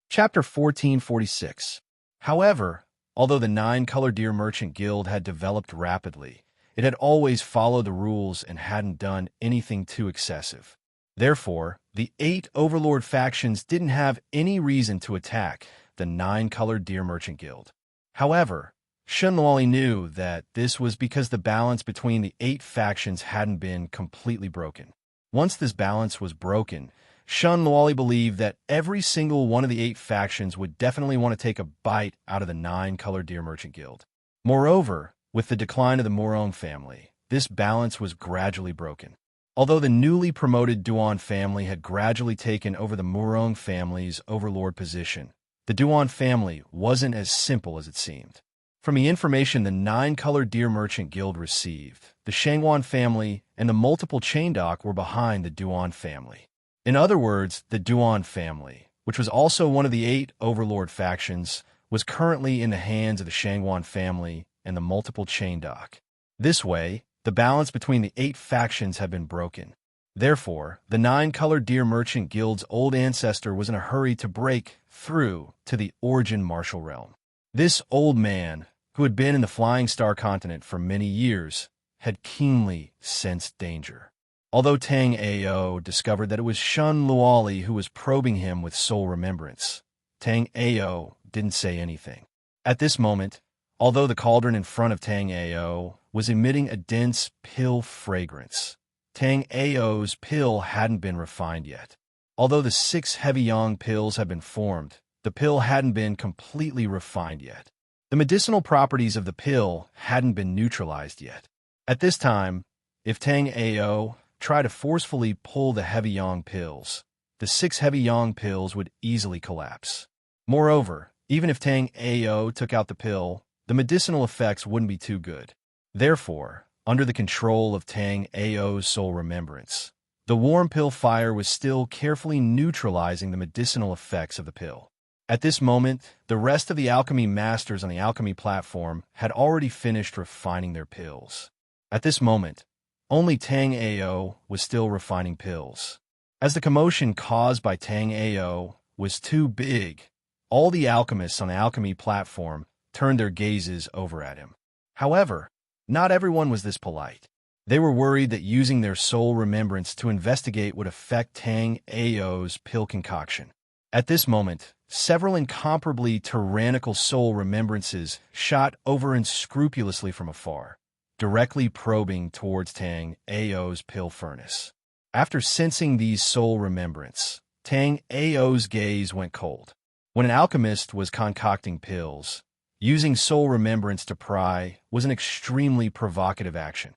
Chapter 1446. However, although the 9-Colored Deer Merchant Guild had developed rapidly, it had always followed the rules and hadn't done anything too excessive. Therefore, the 8 overlord factions didn't have any reason to attack the 9-Colored Deer Merchant Guild. However, Shun Luoli knew that this was because the balance between the 8 factions hadn't been completely broken. Once this balance was broken, Shun Luoli believed that every single one of the 8 factions would definitely want to take a bite out of the 9-Colored Deer Merchant Guild. Moreover, with the decline of the Murong family, this balance was gradually broken. Although the newly promoted Duan family had gradually taken over the Murong family's overlord position, the Duan family wasn't as simple as it seemed. From the information the 9-Colored Deer Merchant Guild received, the Shangwan family and the multiple chain dock were behind the Duan family. In other words, the Duan family, which was also one of the 8 overlord factions, was currently in the hands of the Shangwan family and the multiple chain dock. This way, the balance between the 8 factions had been broken. Therefore, the 9-Colored Deer Merchant Guild's old ancestor was in a hurry to break through to the Origin martial realm. This old man, who had been in the Flying Star continent for many years, had keenly sensed danger. Although Tang Ao discovered that it was Shun Luoli who was probing him with soul remembrance, Tang Ao didn't say anything. At this moment, although the cauldron in front of Tang Ao was emitting a dense pill fragrance, Tang Ao's pill hadn't been refined yet. Although the 6 heavy yang pills had been formed, the pill hadn't been completely refined yet. The medicinal properties of the pill hadn't been neutralized yet. At this time, if Tang Ao tried to forcefully pull the heavy yang pills, the 6 heavy yang pills would easily collapse. Moreover, even if Tang Ao took out the pill, the medicinal effects wouldn't be too good. Therefore, under the control of Tang Ao's soul remembrance, the warm pill fire was still carefully neutralizing the medicinal effects of the pill. At this moment, the rest of the alchemy masters on the alchemy platform had already finished refining their pills. At this moment, only Tang Ao was still refining pills. As the commotion caused by Tang Ao was too big, all the alchemists on the alchemy platform turned their gazes over at him. However, not everyone was this polite. They were worried that using their soul remembrance to investigate would affect Tang Ao's pill concoction. At this moment, several incomparably tyrannical soul remembrances shot over unscrupulously from afar, directly probing towards Tang Ao's pill furnace. After sensing these soul remembrance, Tang Ao's gaze went cold. When an alchemist was concocting pills, using soul remembrance to pry was an extremely provocative action.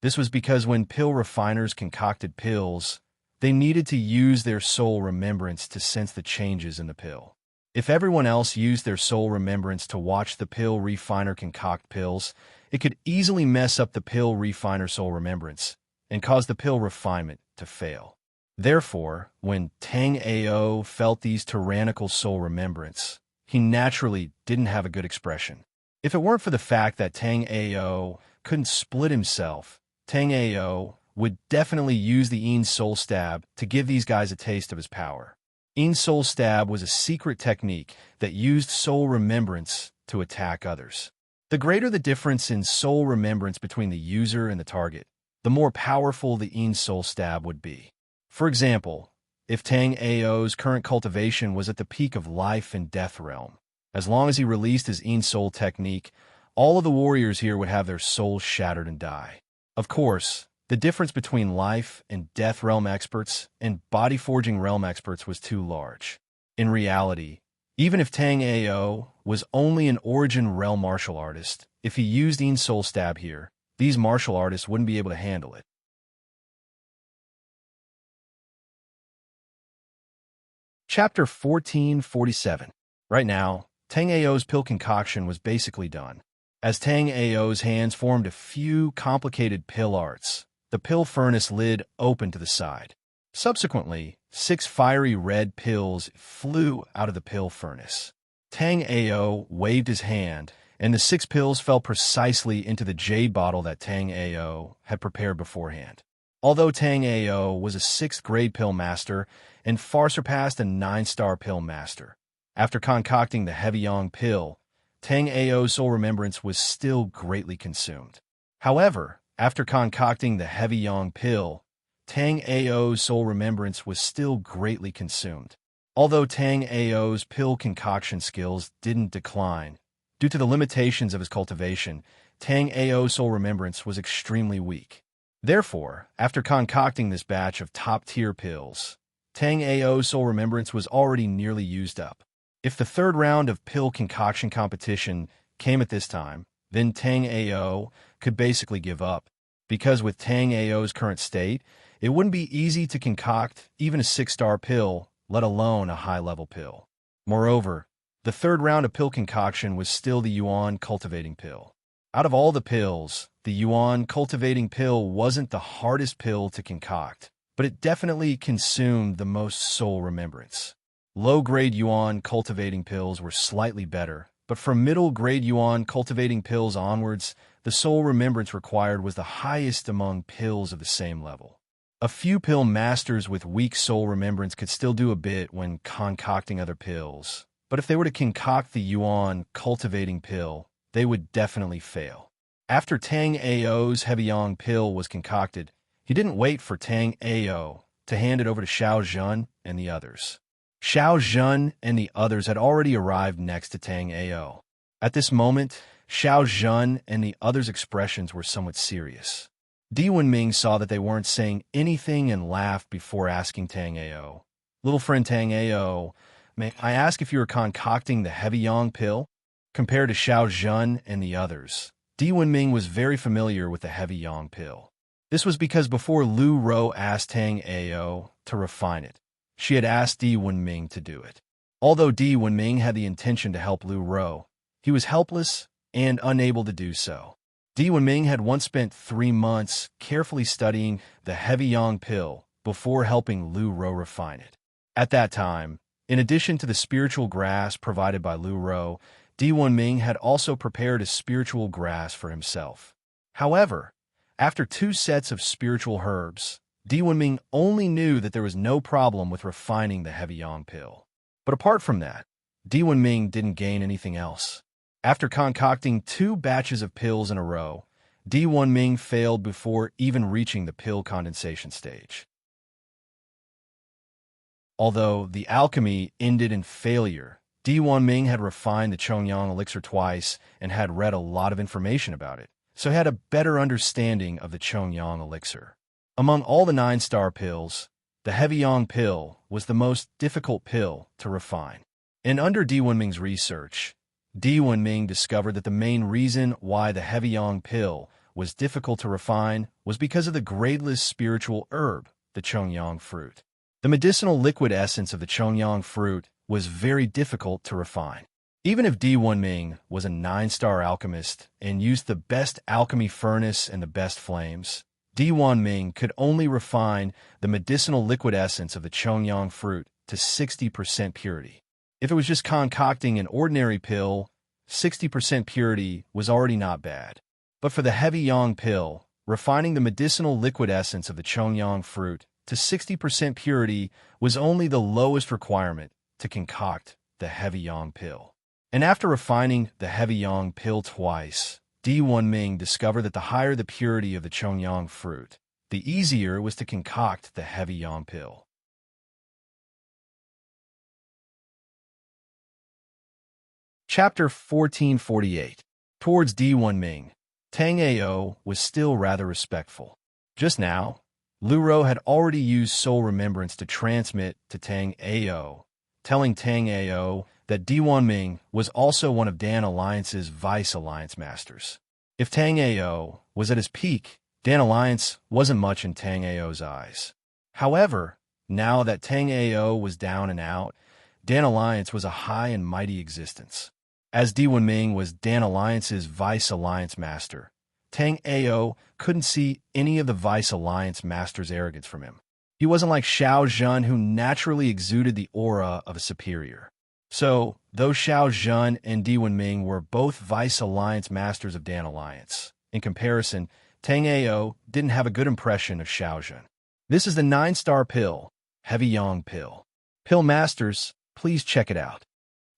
This was because when pill refiners concocted pills, they needed to use their soul remembrance to sense the changes in the pill. If everyone else used their soul remembrance to watch the pill refiner concoct pills, it could easily mess up the pill refiner soul remembrance and cause the pill refinement to fail. Therefore, when Tang Ao felt these tyrannical soul remembrance, he naturally didn't have a good expression. If it weren't for the fact that Tang Ao couldn't split himself, Tang Ao would definitely use the Een Soul Stab to give these guys a taste of his power. Een Soul Stab was a secret technique that used soul remembrance to attack others. The greater the difference in soul remembrance between the user and the target, the more powerful the Een Soul Stab would be. For example, if Tang Ao's current cultivation was at the peak of life and death realm, as long as he released his Een Soul technique, all of the warriors here would have their souls shattered and die. Of course, the difference between life and death realm experts and body forging realm experts was too large. In reality, even if Tang Ao was only an origin realm martial artist, if he used Een Soul Stab here, these martial artists wouldn't be able to handle it. Chapter 1447. Right now, Tang Ao's pill concoction was basically done. As Tang Ao's hands formed a few complicated pill arts, the pill furnace lid opened to the side. Subsequently, 6 fiery red pills flew out of the pill furnace. Tang Ao waved his hand, and the 6 pills fell precisely into the jade bottle that Tang Ao had prepared beforehand. Although Tang Ao was a 6th grade pill master and far surpassed a 9-star pill master, after concocting the heavy yang pill, Tang Ao's soul remembrance was still greatly consumed. However, after concocting the heavy yang pill, Tang Ao's soul remembrance was still greatly consumed. Although Tang Ao's pill concoction skills didn't decline, due to the limitations of his cultivation, Tang Ao's soul remembrance was extremely weak. Therefore, after concocting this batch of top-tier pills, Tang Ao's soul remembrance was already nearly used up. If the 3rd round of pill concoction competition came at this time, then Tang Ao could basically give up, because with Tang Ao's current state, it wouldn't be easy to concoct even a 6-star pill, let alone a high-level pill. Moreover, the 3rd round of pill concoction was still the Yuan cultivating pill. Out of all the pills, the Yuan cultivating pill wasn't the hardest pill to concoct, but it definitely consumed the most soul remembrance. Low-grade Yuan cultivating pills were slightly better, but from middle-grade Yuan cultivating pills onwards, the soul remembrance required was the highest among pills of the same level. A few pill masters with weak soul remembrance could still do a bit when concocting other pills, but if they were to concoct the Yuan cultivating pill, they would definitely fail. After Tang Ao's heavy yang pill was concocted, he didn't wait for Tang Ao to hand it over to Xiao Zhen and the others. Xiao Zhen and the others had already arrived next to Tang Ao. At this moment, Xiao Zhen and the others' expressions were somewhat serious. Di Wenming saw that they weren't saying anything and laughed before asking Tang Ao. Little friend Tang Ao, may I ask if you are concocting the heavy yang pill? Compared to Xiao Zhen and the others, Di Wenming was very familiar with the heavy yang pill. This was because before Lu Ro asked Tang Ao to refine it, she had asked Di Wenming to do it. Although Di Wenming had the intention to help Lu Ro, he was helpless and unable to do so. Di Wenming had once spent 3 months carefully studying the heavy yang pill before helping Lu Ro refine it. At that time, in addition to the spiritual grass provided by Lu Ro, Di Wenming had also prepared a spiritual grass for himself. However, after 2 sets of spiritual herbs, Di Wenming only knew that there was no problem with refining the heavy yang pill. But apart from that, Di Wenming didn't gain anything else. After concocting 2 batches of pills in a row, Di Wenming failed before even reaching the pill condensation stage. Although the alchemy ended in failure, Di Wenming had refined the Chongyang elixir twice and had read a lot of information about it, so he had a better understanding of the Chongyang elixir. Among all the 9-star pills, the heavy yang pill was the most difficult pill to refine. And under Di Wenming's research, Di Wenming discovered that the main reason why the heavy yang pill was difficult to refine was because of the gradeless spiritual herb, the Chongyang fruit. The medicinal liquid essence of the Chongyang fruit was very difficult to refine. Even if Di Wenming was a 9-star alchemist and used the best alchemy furnace and the best flames, Di Wenming could only refine the medicinal liquid essence of the Chongyang fruit to 60% purity. If it was just concocting an ordinary pill, 60% purity was already not bad. But for the heavy yang pill, refining the medicinal liquid essence of the Chongyang fruit to 60% purity was only the lowest requirement to concoct the heavy yang pill. And after refining the heavy yang pill twice, Di Wenming discovered that the higher the purity of the Chongyang fruit, the easier it was to concoct the heavy yang pill. Chapter 1448. Towards Di Wenming, Tang Ao was still rather respectful. Just now, Lu Ro had already used soul remembrance to transmit to Tang Ao, telling Tang Ao that Di Wenming was also one of Dan Alliance's Vice Alliance masters. If Tang Ao was at his peak, Dan Alliance wasn't much in Tang Ao's eyes. However, now that Tang Ao was down and out, Dan Alliance was a high and mighty existence. As Di Wenming was Dan Alliance's Vice Alliance master, Tang Ao couldn't see any of the Vice Alliance master's arrogance from him. He wasn't like Xiao Zhen, who naturally exuded the aura of a superior. So, though Xiao Zhen and Di Wenming were both Vice Alliance masters of Dan Alliance, in comparison, Tang Ao didn't have a good impression of Xiao Zhen. This is the 9-star pill, Heavy Yang Pill. Pill masters, please check it out.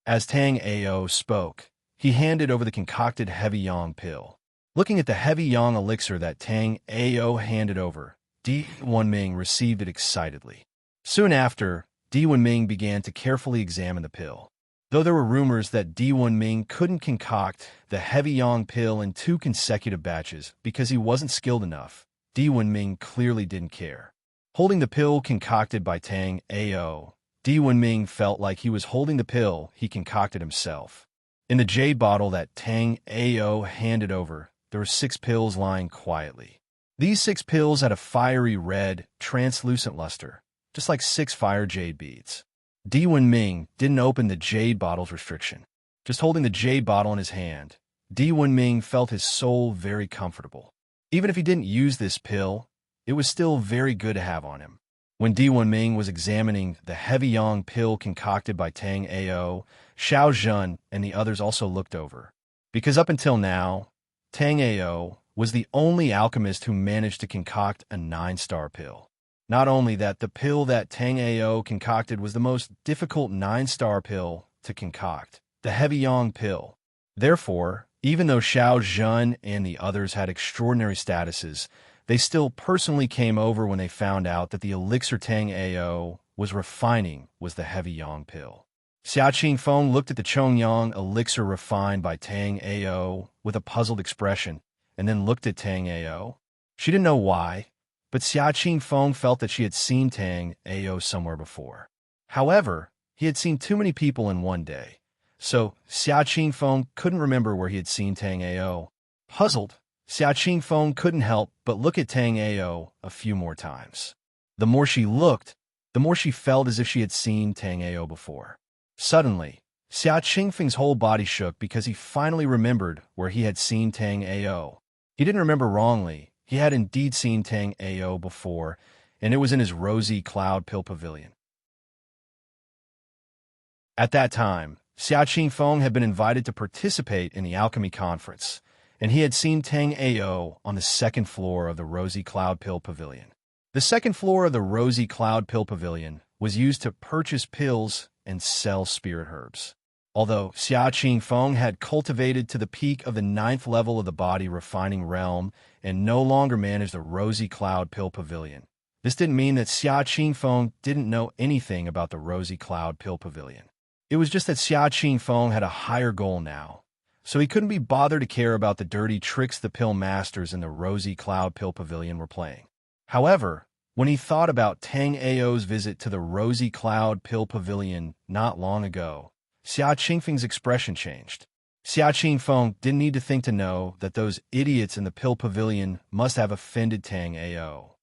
As Tang Ao spoke, he handed over the concocted Heavy Yang pill. Looking at the Heavy Yang elixir that Tang Ao handed over, Di Wenming received it excitedly. Soon after, Di Wenming began to carefully examine the pill. Though there were rumors that Di Wenming couldn't concoct the Heavy Yang pill in 2 consecutive batches because he wasn't skilled enough, Di Wenming clearly didn't care. Holding the pill concocted by Tang Ao, Di Wenming felt like he was holding the pill he concocted himself. In the jade bottle that Tang Ao handed over, there were 6 pills lying quietly. These 6 pills had a fiery red, translucent luster, just like 6 fire jade beads. Di Wenming didn't open the jade bottle's restriction. Just holding the jade bottle in his hand, Di Wenming felt his soul very comfortable. Even if he didn't use this pill, it was still very good to have on him. When Di Wenming was examining the Heavy Yang pill concocted by Tang Ao, Xiao Zhen and the others also looked over. Because up until now, Tang Ao was the only alchemist who managed to concoct a 9-star pill. Not only that, the pill that Tang Ao concocted was the most difficult 9-star pill to concoct, the Heavy Yang pill. Therefore, even though Xiao Zhen and the others had extraordinary statuses, they still personally came over when they found out that the elixir Tang Ao was refining was the Heavy Yang pill. Xiao Qingfeng looked at the Chongyang elixir refined by Tang Ao with a puzzled expression, and then looked at Tang Ao. She didn't know why, but Xia Qingfeng felt that she had seen Tang Ao somewhere before. However, he had seen too many people in one day, so Xia Qingfeng couldn't remember where he had seen Tang Ao. Puzzled, Xia Qingfeng couldn't help but look at Tang Ao a few more times. The more she looked, the more she felt as if she had seen Tang Ao before. Suddenly, Xia Qingfeng's whole body shook because he finally remembered where he had seen Tang Ao. He didn't remember wrongly. He had indeed seen Tang Ao before, and it was in his rosy cloud pill pavilion. At that time, Xia Qingfeng had been invited to participate in the alchemy conference, and he had seen Tang Ao on the second floor of the Rosy Cloud Pill Pavilion. The second floor of the Rosy Cloud Pill Pavilion was used to purchase pills and sell spirit herbs. Although Xia Qingfeng had cultivated to the peak of the 9th level of the body refining realm and no longer managed the Rosy Cloud Pill Pavilion, this didn't mean that Xia Qingfeng didn't know anything about the Rosy Cloud Pill Pavilion. It was just that Xia Qingfeng had a higher goal now, so he couldn't be bothered to care about the dirty tricks the pill masters in the Rosy Cloud Pill Pavilion were playing. However, when he thought about Tang Ao's visit to the Rosy Cloud Pill Pavilion not long ago, Xia Qingfeng's expression changed. Xia Qingfeng didn't need to think to know that those idiots in the Pill Pavilion must have offended Tang Ao.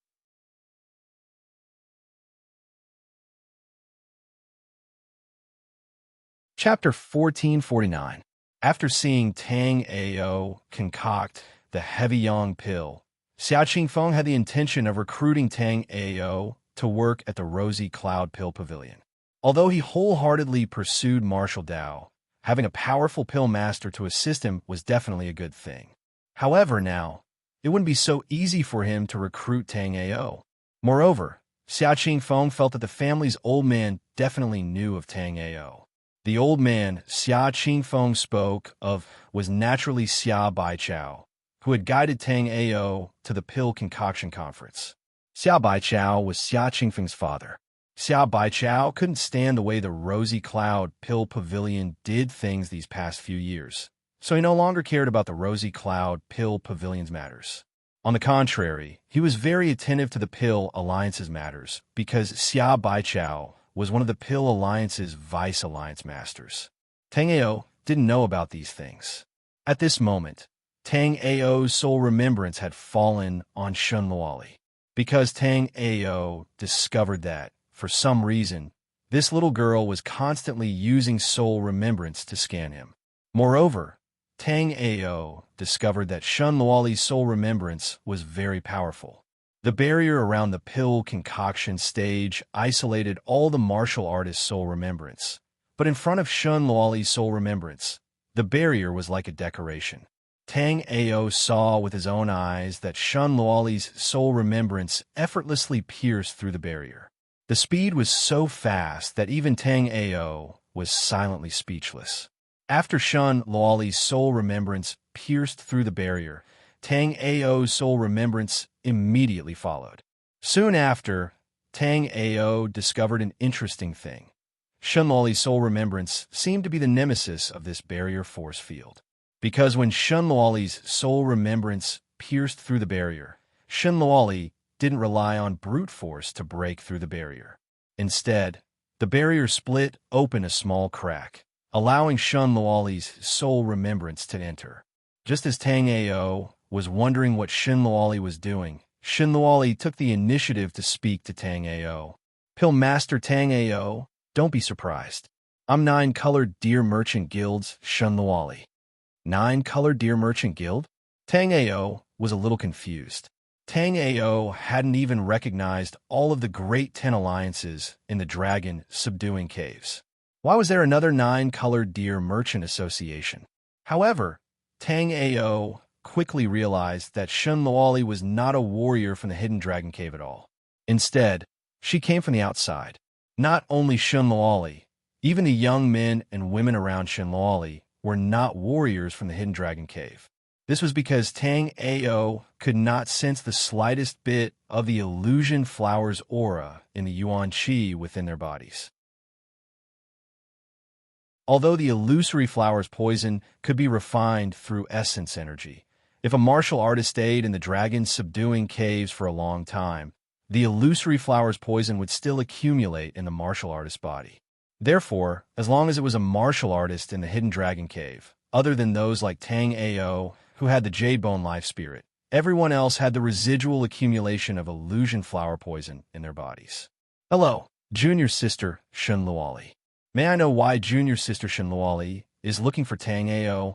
Chapter 1449. After seeing Tang Ao concoct the heavy yang pill, Xia Qingfeng had the intention of recruiting Tang Ao to work at the Rosy Cloud Pill Pavilion. Although he wholeheartedly pursued martial Dao, having a powerful pill master to assist him was definitely a good thing. However, now, it wouldn't be so easy for him to recruit Tang Ao. Moreover, Xia Qingfeng felt that the family's old man definitely knew of Tang Ao. The old man Xia Qingfeng spoke of was naturally Xia Baichao, who had guided Tang Ao to the pill concoction conference. Xia Baichao was Xia Qingfeng's father. Xia Baichao couldn't stand the way the Rosy Cloud Pill Pavilion did things these past few years, so he no longer cared about the Rosy Cloud Pill Pavilion's matters. On the contrary, he was very attentive to the Pill Alliance's matters because Xia Baichao was one of the Pill Alliance's Vice Alliance masters. Tang Ao didn't know about these things. At this moment, Tang Ao's soul remembrance had fallen on Shun Luoli, because Tang Ao discovered that, for some reason, this little girl was constantly using soul remembrance to scan him. Moreover, Tang Ao discovered that Shun Luoli's soul remembrance was very powerful. The barrier around the pill concoction stage isolated all the martial artist's soul remembrance, but in front of Shun Luoli's soul remembrance, the barrier was like a decoration. Tang Ao saw with his own eyes that Shun Luoli's soul remembrance effortlessly pierced through the barrier. The speed was so fast that even Tang Ao was silently speechless. After Shun Luoli's soul remembrance pierced through the barrier, Tang Ao's soul remembrance immediately followed. Soon after, Tang Ao discovered an interesting thing. Shun Luoli's soul remembrance seemed to be the nemesis of this barrier force field. Because when Shun Luoli's soul remembrance pierced through the barrier, Shun Luoli didn't rely on brute force to break through the barrier. Instead, the barrier split open a small crack, allowing Shun Luoli's soul remembrance to enter. Just as Tang Ao was wondering what Shun Luoli was doing, Shun Luoli took the initiative to speak to Tang Ao. Pill Master Tang Ao, don't be surprised. I'm 9-Colored Deer Merchant Guild's Shun Luoli. 9-Colored Deer Merchant Guild? Tang Ao was a little confused. Tang Ao hadn't even recognized all of the great 10 alliances in the Dragon Subduing Caves. Why was there another 9-Colored Deer Merchant Association? However, Tang Ao quickly realized that Shun Luoli was not a warrior from the Hidden Dragon Cave at all. Instead, she came from the outside. Not only Shun Luoli, even the young men and women around Shun Luoli were not warriors from the Hidden Dragon Cave. This was because Tang Ao could not sense the slightest bit of the illusion flower's aura in the Yuan Qi within their bodies. Although the illusory flower's poison could be refined through essence energy, If a martial artist stayed in the dragon-subduing caves for a long time, the illusory flower's poison would still accumulate in the martial artist's body. Therefore, as long as it was a martial artist in the hidden dragon cave, other than those like Tang Ao, who had the jade bone life spirit, everyone else had the residual accumulation of illusion flower poison in their bodies. Hello, junior sister Shun Luoli. May I know why junior sister Shun Luoli is looking for Tang Ao?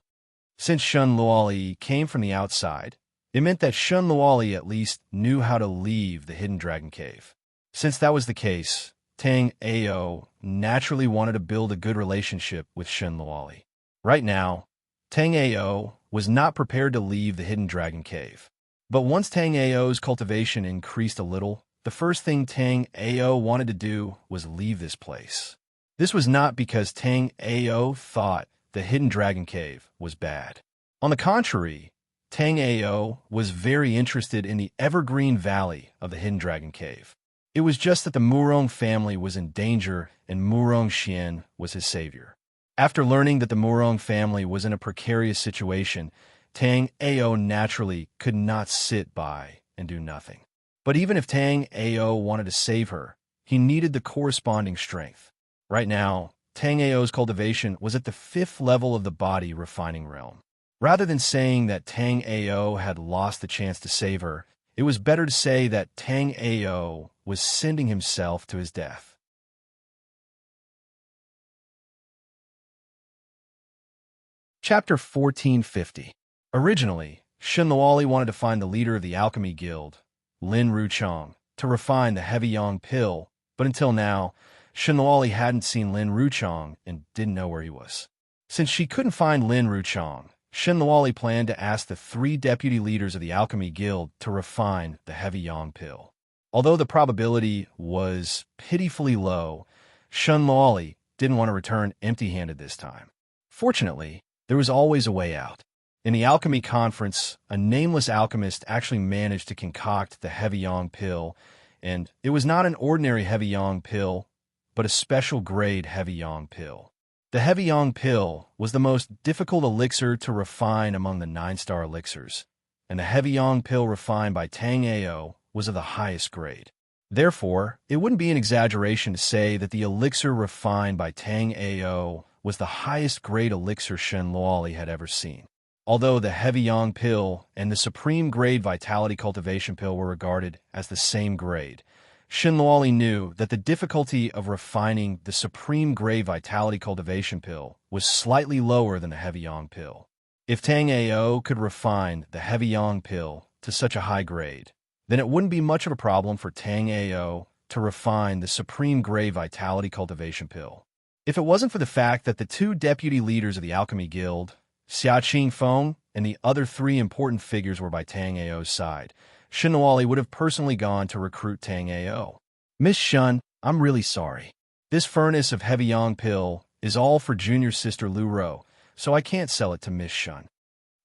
Since Shun Luoli came from the outside, it meant that Shun Luoli at least knew how to leave the hidden dragon cave. Since that was the case, Tang Ao naturally wanted to build a good relationship with Shun Luoli. Right now, Tang Ao was not prepared to leave the hidden dragon cave. But once Tang Ao's cultivation increased a little, the first thing Tang Ao wanted to do was leave this place. This was not because Tang Ao thought the hidden dragon cave was bad. On the contrary, Tang Ao was very interested in the evergreen valley of the hidden dragon cave. It was just that the Murong family was in danger and Murong Xian was his savior. After learning that the Murong family was in a precarious situation, Tang Ao naturally could not sit by and do nothing. But even if Tang Ao wanted to save her, he needed the corresponding strength. Right now, Tang Ao's cultivation was at the 5th level of the body refining realm. Rather than saying that Tang Ao had lost the chance to save her, it was better to say that Tang Ao was sending himself to his death. Chapter 1450. Originally, Shun Luoli wanted to find the leader of the alchemy guild, Lin Ruchong, to refine the heavy yang pill, but until now, Shun Luoli hadn't seen Lin Ruchong and didn't know where he was. Since she couldn't find Lin Ruchong, Shun Luoli planned to ask the 3 deputy leaders of the alchemy guild to refine the heavy yang pill. Although the probability was pitifully low, Shun Luoli didn't want to return empty-handed this time. Fortunately, there was always a way out. In the alchemy conference, a nameless alchemist actually managed to concoct the heavy yang pill, and it was not an ordinary heavy yang pill, but a special grade heavy yang pill. The heavy yang pill was the most difficult elixir to refine among the 9-star elixirs, and the heavy yang pill refined by Tang Ao was of the highest grade. Therefore, it wouldn't be an exaggeration to say that the elixir refined by Tang Ao was the highest grade elixir Shun Luoli had ever seen. Although the heavy yang pill and the supreme grade vitality cultivation pill were regarded as the same grade, Shun Luoli knew that the difficulty of refining the supreme grade vitality cultivation pill was slightly lower than the heavy yang pill. If Tang Ao could refine the heavy yang pill to such a high grade, then it wouldn't be much of a problem for Tang Ao to refine the supreme grade vitality cultivation pill. If it wasn't for the fact that the 2 deputy leaders of the alchemy guild, Xia Qingfeng and the other 3 important figures were by Tang Ao's side, Shun Luoli would have personally gone to recruit Tang Ao. Miss Shun, I'm really sorry. This furnace of heavy yang pill is all for junior sister Lu Ro, so I can't sell it to Miss Shun.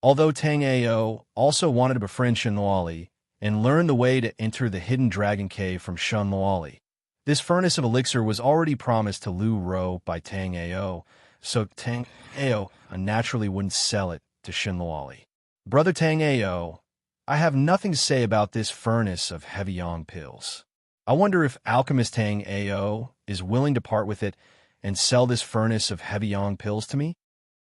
Although Tang Ao also wanted to befriend Shun Luoli and learn the way to enter the hidden dragon cave from Shun Luoli, this furnace of elixir was already promised to Lu Ro by Tang Ao, so Tang Ao naturally wouldn't sell it to Shun Luoli. Brother Tang Ao, I have nothing to say about this furnace of heavy yang pills. I wonder if alchemist Tang Ao is willing to part with it and sell this furnace of heavy yang pills to me?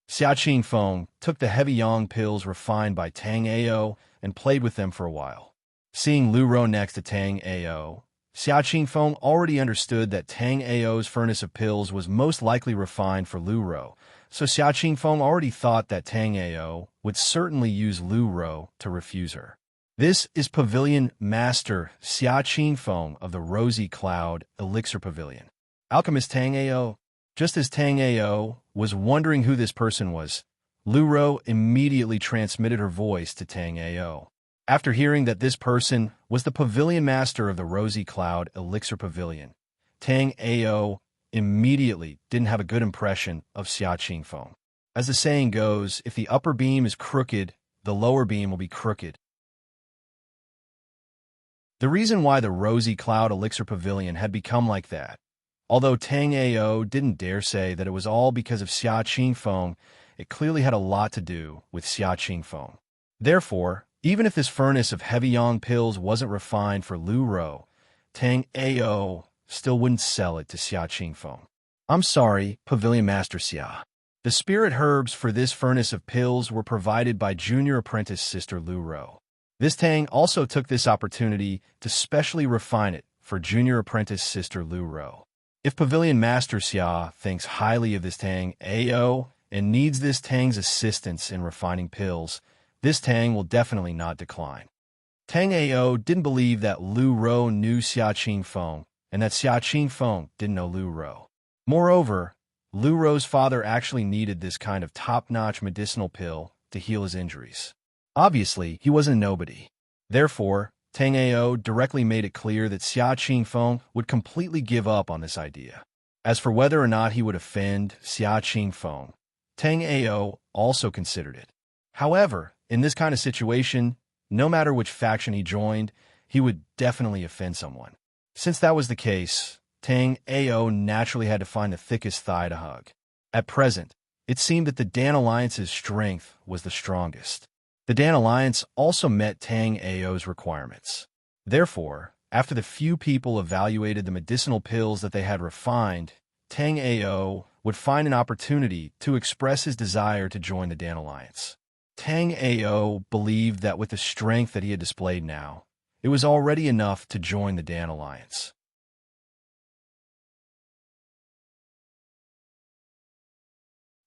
Xia Qingfeng took the heavy yang pills refined by Tang Ao and played with them for a while. Seeing Lu Ro next to Tang Ao, Xia Qingfeng already understood that Tang Ao's furnace of pills was most likely refined for Lu Ro, so Xia Qingfeng already thought that Tang Ao would certainly use Lu Ro to refuse her. This is Pavilion Master Xia Qingfeng of the Rosy Cloud Elixir Pavilion. Alchemist Tang Ao. Just as Tang Ao was wondering who this person was, Lu Ro immediately transmitted her voice to Tang Ao. After hearing that this person was the Pavilion Master of the Rosy Cloud Elixir Pavilion, Tang Ao immediately didn't have a good impression of Xia Qingfeng. As the saying goes, if the upper beam is crooked, the lower beam will be crooked. The reason why the Rosy Cloud Elixir Pavilion had become like that, although Tang Ao didn't dare say that it was all because of Xia Qingfeng, it clearly had a lot to do with Xia Qingfeng. Therefore, even if this furnace of heavy yang pills wasn't refined for Lu Ro, Tang Ao still wouldn't sell it to Xia Qingfeng. I'm sorry, Pavilion Master Xia. The spirit herbs for this furnace of pills were provided by junior apprentice Sister Lu Ro. This Tang also took this opportunity to specially refine it for junior apprentice Sister Lu Ro. If Pavilion Master Xia thinks highly of this Tang Ao and needs this Tang's assistance in refining pills, this Tang will definitely not decline. Tang Ao didn't believe that Lu Ro knew Xia Qingfeng and that Xia Qingfeng didn't know Lu Ro. Moreover, Lu Ro's father actually needed this kind of top-notch medicinal pill to heal his injuries. Obviously, he wasn't a nobody. Therefore, Tang Ao directly made it clear that Xia Qingfeng would completely give up on this idea. As for whether or not he would offend Xia Qingfeng, Tang Ao also considered it. However, in this kind of situation, no matter which faction he joined, he would definitely offend someone. Since that was the case, Tang Ao naturally had to find the thickest thigh to hug. At present, it seemed that the Dan Alliance's strength was the strongest. The Dan Alliance also met Tang Ao's requirements. Therefore, after the few people evaluated the medicinal pills that they had refined, Tang Ao would find an opportunity to express his desire to join the Dan Alliance. Tang Ao believed that with the strength that he had displayed now, it was already enough to join the Dan Alliance.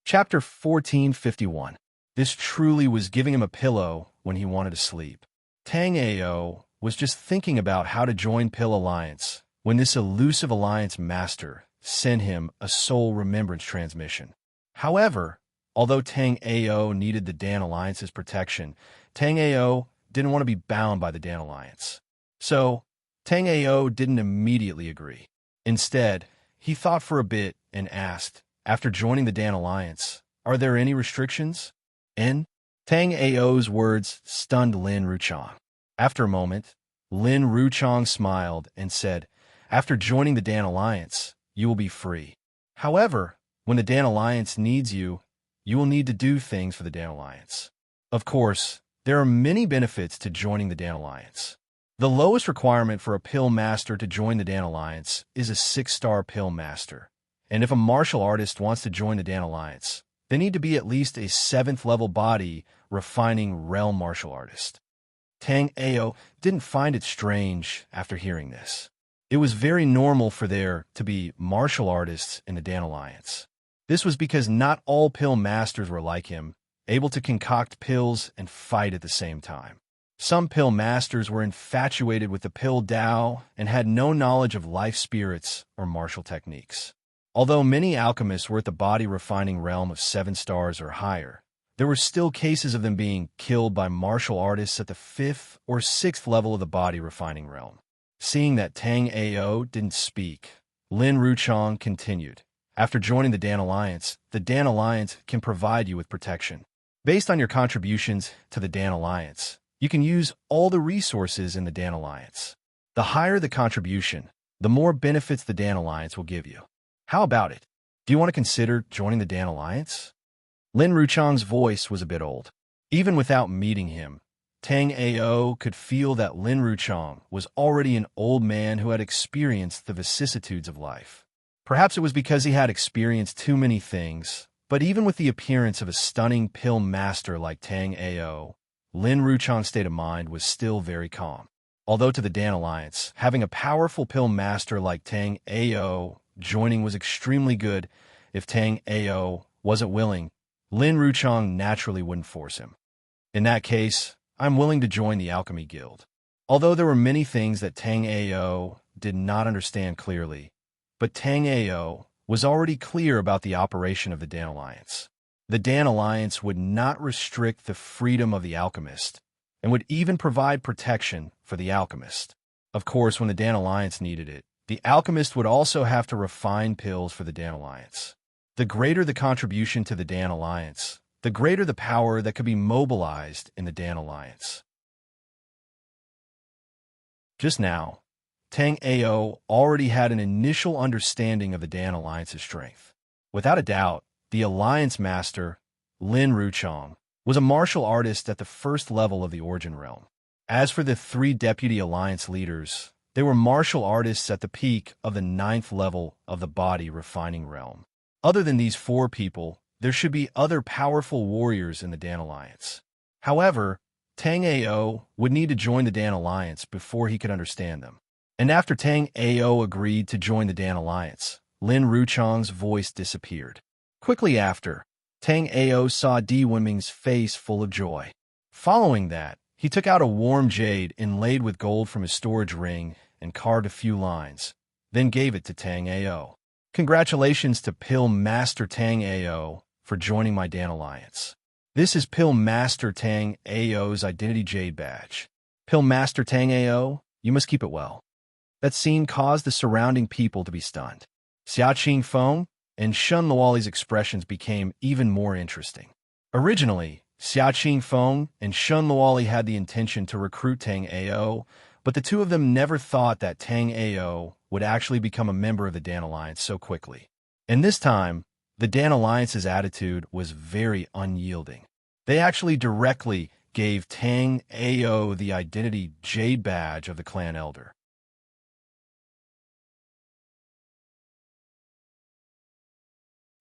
Chapter 1451. This truly was giving him a pillow when he wanted to sleep. Tang Ao was just thinking about how to join Pill Alliance when this elusive alliance master sent him a soul remembrance transmission. However, although Tang Ao needed the Dan Alliance's protection, Tang Ao didn't want to be bound by the Dan Alliance. So, Tang Ao didn't immediately agree. Instead, he thought for a bit and asked, after joining the Dan Alliance, are there any restrictions? Tang Ao's words stunned Lin Ruchang. After a moment, Lin Ruchang smiled and said, after joining the Dan Alliance, you will be free. However, when the Dan Alliance needs you, you will need to do things for the Dan Alliance. Of course, there are many benefits to joining the Dan Alliance. The lowest requirement for a pill master to join the Dan Alliance is a 6-star pill master. And if a martial artist wants to join the Dan Alliance, they need to be at least a 7th level body refining realm martial artist. Tang Ao didn't find it strange after hearing this. It was very normal for there to be martial artists in the Dan Alliance. This was because not all pill masters were like him, able to concoct pills and fight at the same time. Some pill masters were infatuated with the pill Tao and had no knowledge of life spirits or martial techniques. Although many alchemists were at the body refining realm of 7 stars or higher, there were still cases of them being killed by martial artists at the 5th or 6th level of the body refining realm. Seeing that Tang Ao didn't speak, Lin Ruchang continued. After joining the Dan Alliance can provide you with protection. Based on your contributions to the Dan Alliance, you can use all the resources in the Dan Alliance. The higher the contribution, the more benefits the Dan Alliance will give you. How about it? Do you want to consider joining the Dan Alliance? Lin Ruchang's voice was a bit old. Even without meeting him, Tang Ao could feel that Lin Ruchang was already an old man who had experienced the vicissitudes of life. Perhaps it was because he had experienced too many things, but even with the appearance of a stunning pill master like Tang Ao, Lin Ruchang's state of mind was still very calm. Although to the Dan Alliance, having a powerful pill master like Tang Ao joining was extremely good, if Tang Ao wasn't willing, Lin Ruchang naturally wouldn't force him. In that case, I'm willing to join the Alchemy Guild. Although there were many things that Tang Ao did not understand clearly, but Tang Ao was already clear about the operation of the Dan Alliance. The Dan Alliance would not restrict the freedom of the alchemist, and would even provide protection for the alchemist. Of course, when the Dan Alliance needed it, the alchemist would also have to refine pills for the Dan Alliance. The greater the contribution to the Dan Alliance, the greater the power that could be mobilized in the Dan Alliance. Just now, Tang Ao already had an initial understanding of the Dan Alliance's strength. Without a doubt, the Alliance Master, Lin Ruchang, was a martial artist at the first level of the Origin realm. As for the 3 Deputy Alliance leaders, they were martial artists at the peak of the 9th level of the body refining realm. Other than these 4 people, there should be other powerful warriors in the Dan Alliance. However, Tang Ao would need to join the Dan Alliance before he could understand them. And after Tang Ao agreed to join the Dan Alliance, Lin Ruchang's voice disappeared. Quickly after, Tang Ao saw Di Wenming's face full of joy. Following that, he took out a warm jade inlaid with gold from his storage ring and carved a few lines, then gave it to Tang Ao. Congratulations to Pill Master Tang Ao for joining my Dan Alliance. This is Pill Master Tang Ao's Identity Jade Badge. Pill Master Tang Ao, you must keep it well. That scene caused the surrounding people to be stunned. Xia Qingfeng and Shun Luoli's expressions became even more interesting. Originally, Xia Qingfeng and Shun Luoli had the intention to recruit Tang Ao, but the two of them never thought that Tang Ao would actually become a member of the Dan Alliance so quickly. And this time, the Dan Alliance's attitude was very unyielding. They actually directly gave Tang Ao the Identity Jade Badge of the Clan Elder.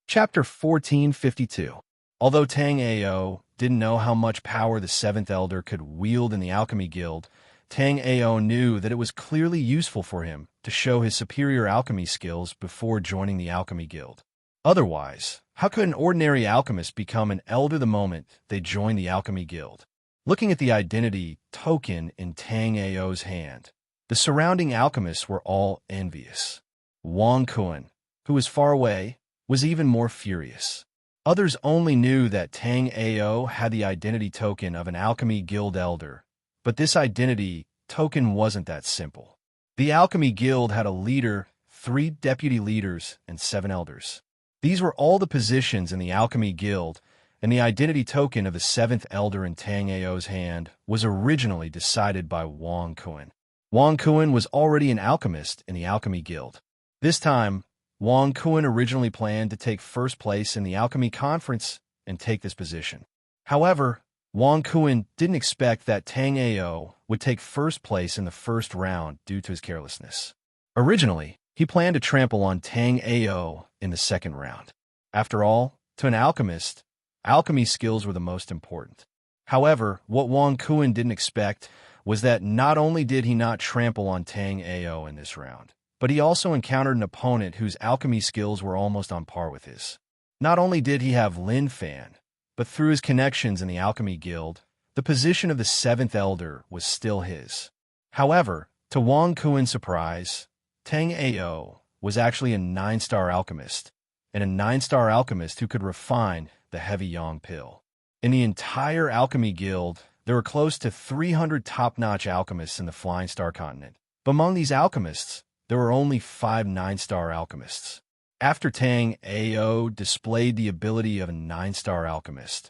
Chapter 1452. Although Tang Ao didn't know how much power the 7th Elder could wield in the Alchemy Guild, Tang Ao knew that it was clearly useful for him to show his superior alchemy skills before joining the Alchemy Guild. Otherwise, how could an ordinary alchemist become an elder the moment they join the Alchemy Guild? Looking at the identity token in Tang Ao's hand, the surrounding alchemists were all envious. Wang Kun, who was far away, was even more furious. Others only knew that Tang Ao had the identity token of an Alchemy Guild elder, but this identity token wasn't that simple. The Alchemy Guild had a leader, 3 deputy leaders, and 7 elders. These were all the positions in the Alchemy Guild, and the identity token of the 7th elder in Tang Ao's hand was originally decided by Wang Kun. Wang Kun was already an alchemist in the Alchemy Guild. This time, Wang Kun originally planned to take first place in the Alchemy Conference and take this position. However, Wang Kun didn't expect that Tang Ao would take first place in the first round due to his carelessness. Originally, he planned to trample on Tang Ao in the second round. After all, to an alchemist, alchemy skills were the most important. However, what Wang Kun didn't expect was that not only did he not trample on Tang Ao in this round, but he also encountered an opponent whose alchemy skills were almost on par with his. Not only did he have Lin Fan, but through his connections in the Alchemy Guild, the position of the 7th Elder was still his. However, to Wang Kun's surprise, Tang Ao was actually a 9-star alchemist, and a 9-star alchemist who could refine the heavy yang pill. In the entire Alchemy Guild, there were close to 300 top-notch alchemists in the Flying Star continent. But among these alchemists, there were only 5 9-star alchemists. After Tang Ao displayed the ability of a 9-star alchemist,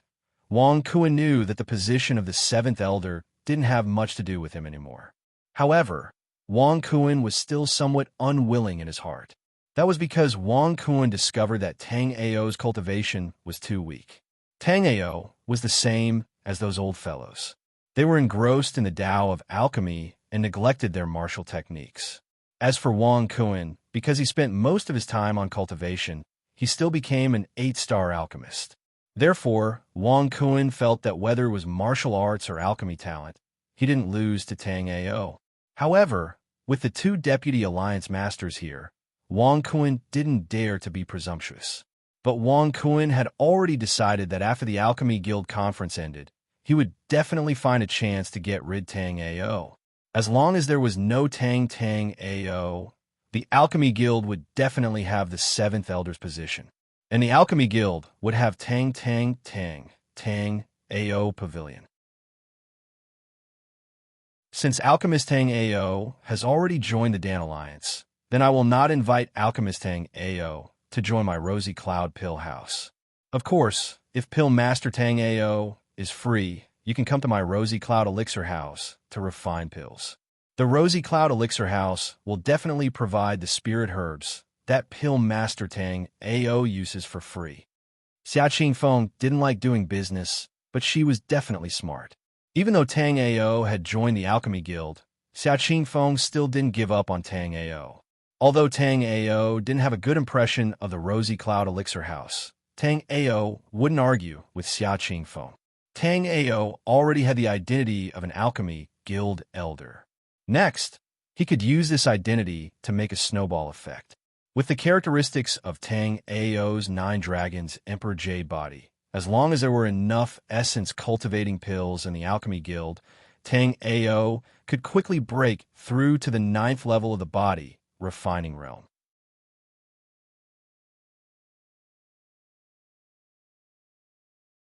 Wang Kun knew that the position of the 7th Elder didn't have much to do with him anymore. However, Wang Kun was still somewhat unwilling in his heart. That was because Wang Kun discovered that Tang Ao's cultivation was too weak. Tang Ao was the same as those old fellows. They were engrossed in the Tao of alchemy and neglected their martial techniques. As for Wang Kun, because he spent most of his time on cultivation, he still became an 8-star alchemist. Therefore, Wang Kun felt that whether it was martial arts or alchemy talent, he didn't lose to Tang Ao. However, with the 2 Deputy Alliance Masters here, Wang Kun didn't dare to be presumptuous. But Wang Kun had already decided that after the Alchemy Guild conference ended, he would definitely find a chance to get rid Tang Ao. As long as there was no Tang Ao, the Alchemy Guild would definitely have the 7th Elder's position. And the Alchemy Guild would have Tang Ao Pavilion. Since Alchemist Tang Ao has already joined the Dan Alliance, then I will not invite Alchemist Tang Ao to join my Rosy Cloud Pill House. Of course, if Pill Master Tang Ao is free, you can come to my Rosy Cloud Elixir House to refine pills. The Rosy Cloud Elixir House will definitely provide the spirit herbs that Pill Master Tang Ao uses for free. Xia Qingfeng didn't like doing business, but she was definitely smart. Even though Tang Ao had joined the Alchemy Guild, Xiao Qingfeng still didn't give up on Tang Ao. Although Tang Ao didn't have a good impression of the Rosy Cloud Elixir House, Tang Ao wouldn't argue with Xiao Qingfeng. Tang Ao already had the identity of an Alchemy Guild elder. Next, he could use this identity to make a snowball effect. With the characteristics of Tang Ao's 9 Dragons Emperor Jade body, as long as there were enough essence-cultivating pills in the Alchemy Guild, Tang Ao could quickly break through to the 9th level of the body, refining realm.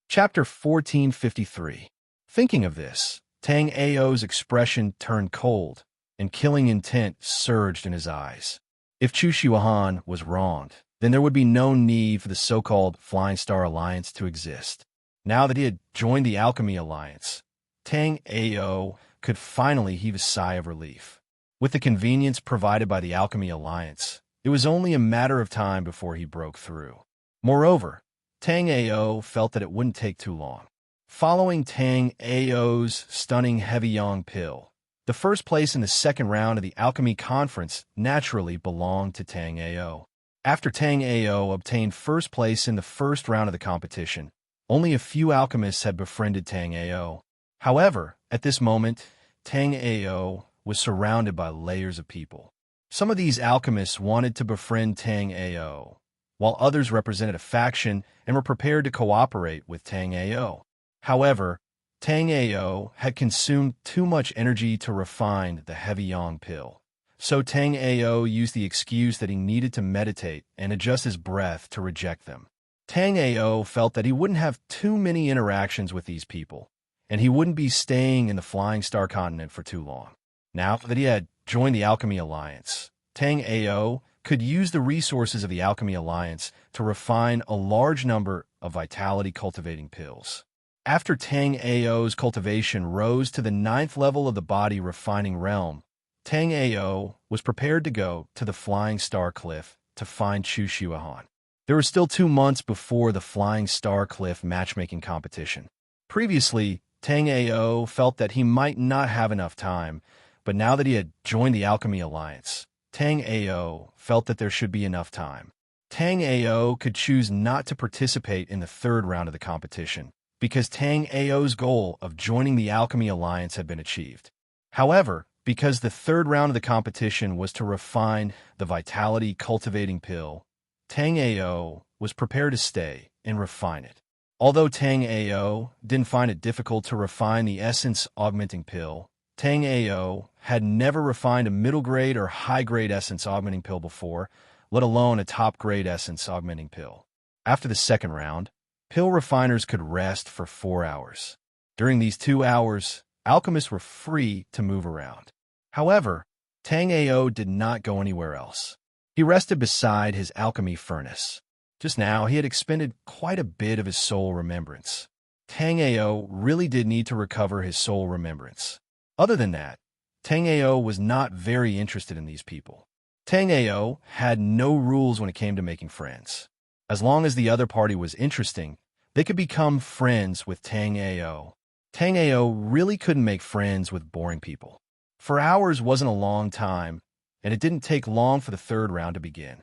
Chapter 1453. Thinking of this, Tang Ao's expression turned cold, and killing intent surged in his eyes. If Chu Xuehan was wronged, then there would be no need for the so-called Flying Star Alliance to exist. Now that he had joined the Alchemy Alliance, Tang Ao could finally heave a sigh of relief. With the convenience provided by the Alchemy Alliance, it was only a matter of time before he broke through. Moreover, Tang Ao felt that it wouldn't take too long. Following Tang Ao's stunning Heavy Yang pill, the first place in the second round of the Alchemy Conference naturally belonged to Tang Ao. After Tang Ao obtained first place in the first round of the competition, only a few alchemists had befriended Tang Ao. However, at this moment, Tang Ao was surrounded by layers of people. Some of these alchemists wanted to befriend Tang Ao, while others represented a faction and were prepared to cooperate with Tang Ao. However, Tang Ao had consumed too much energy to refine the Heavy Yang pill. So Tang Ao used the excuse that he needed to meditate and adjust his breath to reject them. Tang Ao felt that he wouldn't have too many interactions with these people, and he wouldn't be staying in the Flying Star continent for too long. Now that he had joined the Alchemy Alliance, Tang Ao could use the resources of the Alchemy Alliance to refine a large number of vitality-cultivating pills. After Tang Ao's cultivation rose to the 9th level of the body refining realm, Tang Ao was prepared to go to the Flying Star Cliff to find Chu Xuehan. There were still 2 months before the Flying Star Cliff matchmaking competition. Previously, Tang Ao felt that he might not have enough time, but now that he had joined the Alchemy Alliance, Tang Ao felt that there should be enough time. Tang Ao could choose not to participate in the 3rd round of the competition, because Tang Ao's goal of joining the Alchemy Alliance had been achieved. However, because the 3rd round of the competition was to refine the Vitality Cultivating Pill, Tang Ao was prepared to stay and refine it. Although Tang Ao didn't find it difficult to refine the Essence Augmenting Pill, Tang Ao had never refined a middle-grade or high-grade Essence Augmenting Pill before, let alone a top-grade Essence Augmenting Pill. After the 2nd round, pill refiners could rest for 4 hours. During these 2 hours, alchemists were free to move around. However, Tang Ao did not go anywhere else. He rested beside his alchemy furnace. Just now, he had expended quite a bit of his soul remembrance. Tang Ao really did need to recover his soul remembrance. Other than that, Tang Ao was not very interested in these people. Tang Ao had no rules when it came to making friends. As long as the other party was interesting, they could become friends with Tang Ao. Tang Ao really couldn't make friends with boring people. 4 hours wasn't a long time, and it didn't take long for the 3rd round to begin.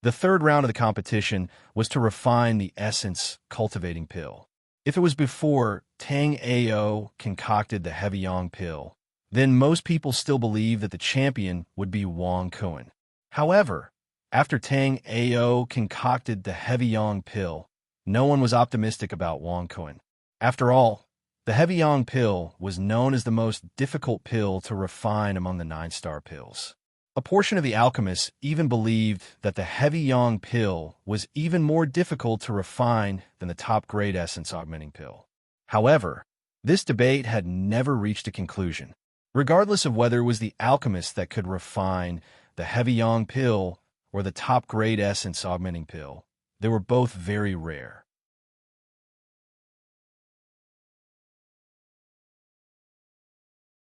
The 3rd round of the competition was to refine the Essence Cultivating Pill. If it was before Tang Ao concocted the Heavy Yang pill, then most people still believed that the champion would be Wang Kuan. However, after Tang Ao concocted the Heavy Yang pill, no one was optimistic about Wang Kuan. After all, the Heavy Yang pill was known as the most difficult pill to refine among the 9-star pills. A portion of the alchemists even believed that the Heavy Yang pill was even more difficult to refine than the top-grade Essence Augmenting Pill. However, this debate had never reached a conclusion. Regardless of whether it was the alchemist that could refine the Heavy Yang pill or the top-grade Essence Augmenting Pill, they were both very rare.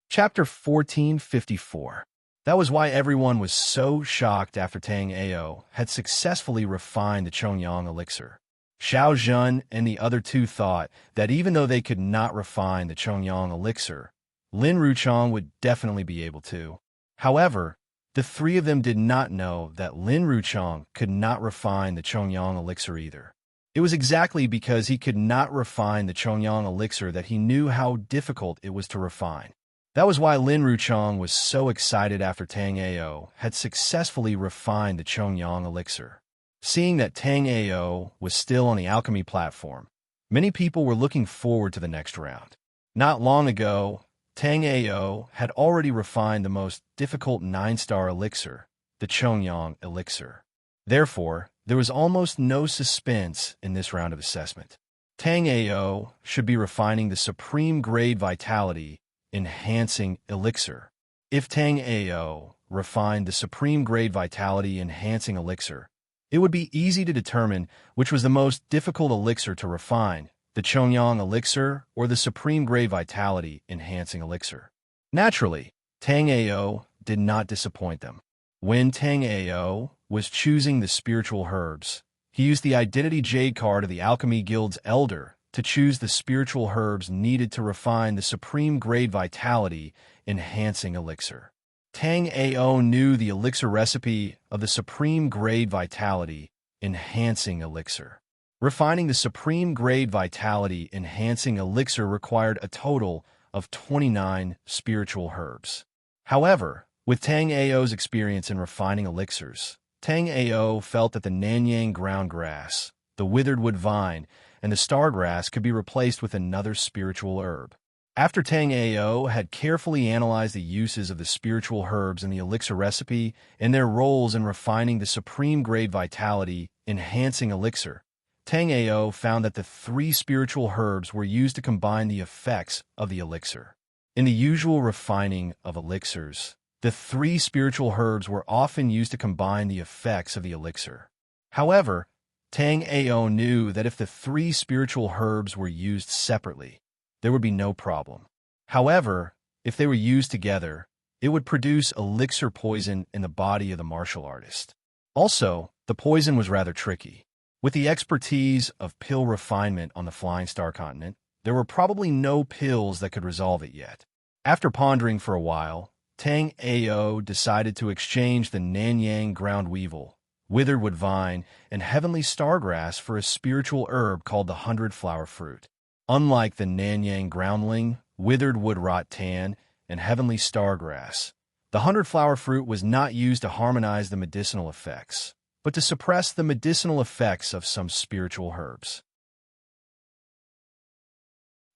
Chapter 1454. That was why everyone was so shocked after Tang Ao had successfully refined the Chongyang elixir. Xiao Zhen and the other two thought that even though they could not refine the Chongyang elixir, Lin Ruchang would definitely be able to. However, the three of them did not know that Lin Ruchang could not refine the Chongyang elixir either. It was exactly because he could not refine the Chongyang elixir that he knew how difficult it was to refine. That was why Lin Ruchang was so excited after Tang Ao had successfully refined the Chongyang elixir. Seeing that Tang Ao was still on the alchemy platform, many people were looking forward to the next round. Not long ago, Tang Ao had already refined the most difficult 9-star elixir, the Chongyang elixir. Therefore, there was almost no suspense in this round of assessment. Tang Ao should be refining the supreme grade vitality enhancing elixir. If Tang Ao refined the supreme grade vitality enhancing elixir, it would be easy to determine which was the most difficult elixir to refine, the Chongyang elixir or the supreme grade vitality enhancing elixir. Naturally, Tang Ao did not disappoint them. When Tang Ao was choosing the spiritual herbs, he used the identity jade card of the Alchemy Guild's elder to choose the spiritual herbs needed to refine the supreme grade vitality enhancing elixir. Tang Ao knew the elixir recipe of the supreme grade vitality enhancing elixir. Refining the supreme grade vitality enhancing elixir required a total of 29 spiritual herbs. However, with Tang Ao's experience in refining elixirs, Tang Ao felt that the Nanyang ground grass, the withered wood vine, and the star grass could be replaced with another spiritual herb. After Tang Ao had carefully analyzed the uses of the spiritual herbs in the elixir recipe and their roles in refining the supreme grade vitality enhancing elixir, Tang Ao found that the 3 spiritual herbs were used to combine the effects of the elixir. In the usual refining of elixirs, the 3 spiritual herbs were often used to combine the effects of the elixir. However, Tang Ao knew that if the 3 spiritual herbs were used separately, there would be no problem. However, if they were used together, it would produce elixir poison in the body of the martial artist. Also, the poison was rather tricky. With the expertise of pill refinement on the Flying Star continent, there were probably no pills that could resolve it yet. After pondering for a while, Tang Ao decided to exchange the Nanyang ground weevil, withered wood vine, and heavenly stargrass for a spiritual herb called the 100-flower fruit. Unlike the Nanyang groundling, withered wood rot tan, and heavenly stargrass, the 100-flower fruit was not used to harmonize the medicinal effects, but to suppress the medicinal effects of some spiritual herbs.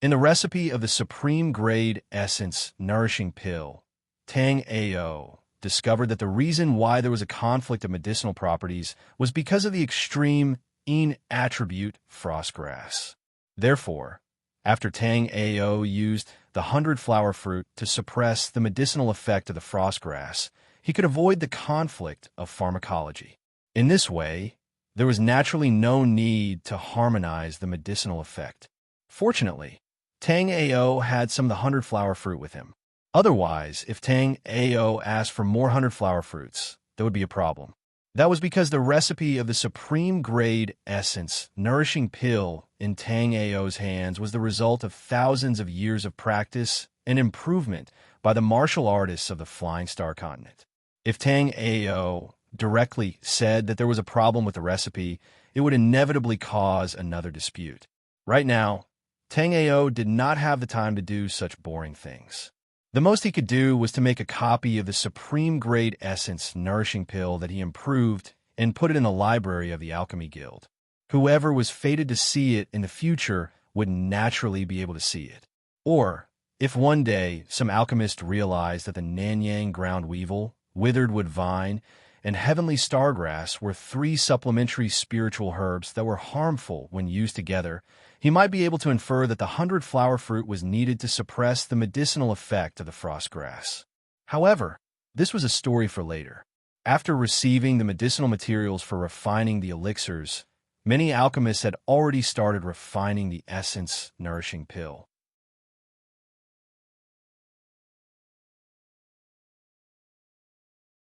In the recipe of the supreme grade essence nourishing pill, Tang Ao discovered that the reason why there was a conflict of medicinal properties was because of the extreme yin attribute frostgrass. Therefore, after Tang Ao used the 100-flower fruit to suppress the medicinal effect of the frostgrass, he could avoid the conflict of pharmacology. In this way, there was naturally no need to harmonize the medicinal effect. Fortunately, Tang Ao had some of the 100-flower fruit with him. Otherwise, if Tang Ao asked for more 100-flower fruits, there would be a problem. That was because the recipe of the supreme grade essence nourishing pill in Tang Ao's hands was the result of thousands of years of practice and improvement by the martial artists of the Flying Star continent. If Tang Ao directly said that there was a problem with the recipe, it would inevitably cause another dispute. Right now, Tang Ao did not have the time to do such boring things. The most he could do was to make a copy of the supreme grade essence nourishing pill that he improved and put it in the library of the Alchemy Guild. Whoever was fated to see it in the future would naturally be able to see it. Or, if one day some alchemist realized that the Nanyang ground weevil, withered wood vine, and heavenly stargrass were 3 supplementary spiritual herbs that were harmful when used together, he might be able to infer that the 100-flower fruit was needed to suppress the medicinal effect of the frostgrass. However, this was a story for later. After receiving the medicinal materials for refining the elixirs, many alchemists had already started refining the essence nourishing pill.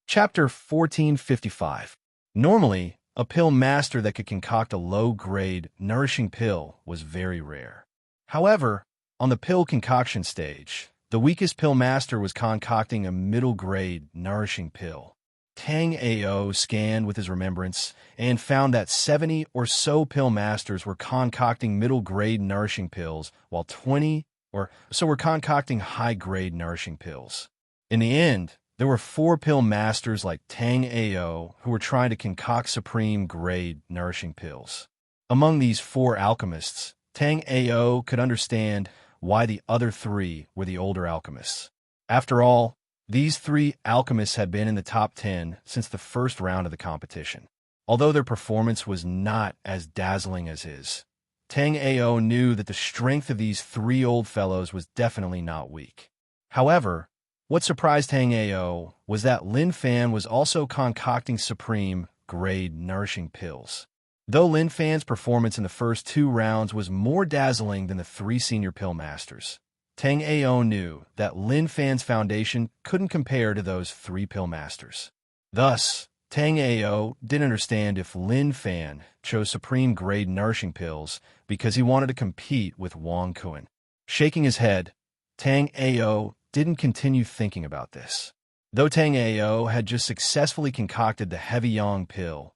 Chapter 1455. Normally, A pill master that could concoct a low-grade, nourishing pill was very rare. However, on the pill concoction stage, the weakest pill master was concocting a middle-grade, nourishing pill. Tang Ao scanned with his remembrance and found that 70 or so pill masters were concocting middle-grade nourishing pills, while 20 or so were concocting high-grade nourishing pills. In the end, there were 4 pill masters like Tang Ao who were trying to concoct supreme-grade nourishing pills. Among these 4 alchemists, Tang Ao could understand why the other 3 were the older alchemists. After all, these 3 alchemists had been in the top 10 since the first round of the competition. Although their performance was not as dazzling as his, Tang Ao knew that the strength of these 3 old fellows was definitely not weak. However, what surprised Tang Ao was that Lin Fan was also concocting supreme-grade nourishing pills. Though Lin Fan's performance in the first 2 rounds was more dazzling than the 3 senior pill masters, Tang Ao knew that Lin Fan's foundation couldn't compare to those 3 pill masters. Thus, Tang Ao didn't understand if Lin Fan chose supreme-grade nourishing pills because he wanted to compete with Wang Kun. Shaking his head, Tang Ao didn't continue thinking about this. Though Tang Ao had just successfully concocted the heavy yang pill,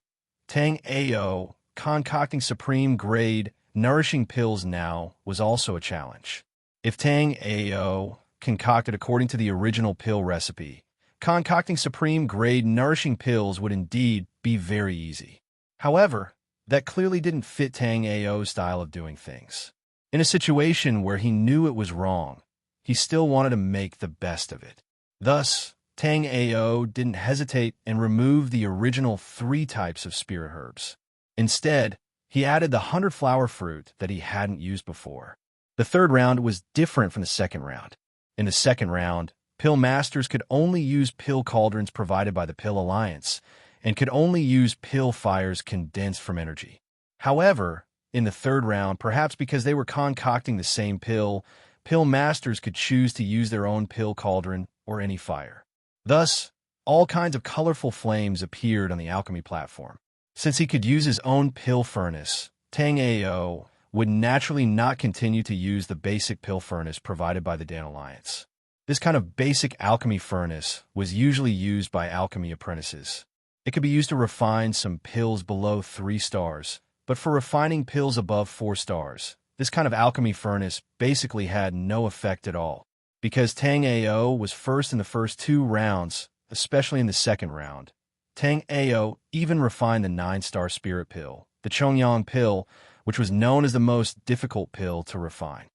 Tang Ao concocting supreme-grade nourishing pills now was also a challenge. If Tang Ao concocted according to the original pill recipe, concocting supreme-grade nourishing pills would indeed be very easy. However, that clearly didn't fit Tang Ao's style of doing things. In a situation where he knew it was wrong, he still wanted to make the best of it. Thus, Tang Ao didn't hesitate and remove the original 3 types of spirit herbs. Instead, he added the 100-flower fruit that he hadn't used before. The third round was different from the second round. In the second round, pill masters could only use pill cauldrons provided by the Pill Alliance and could only use pill fires condensed from energy. However, in the third round, perhaps because they were concocting the same pill, pill masters could choose to use their own pill cauldron or any fire. Thus, all kinds of colorful flames appeared on the alchemy platform. Since he could use his own pill furnace, Tang Ao would naturally not continue to use the basic pill furnace provided by the Dan Alliance. This kind of basic alchemy furnace was usually used by alchemy apprentices. It could be used to refine some pills below 3 stars, but for refining pills above 4 stars, this kind of alchemy furnace basically had no effect at all. Because Tang Ao was first in the first 2 rounds, especially in the second round, Tang Ao even refined the 9-star spirit pill, the Chongyang pill, which was known as the most difficult pill to refine.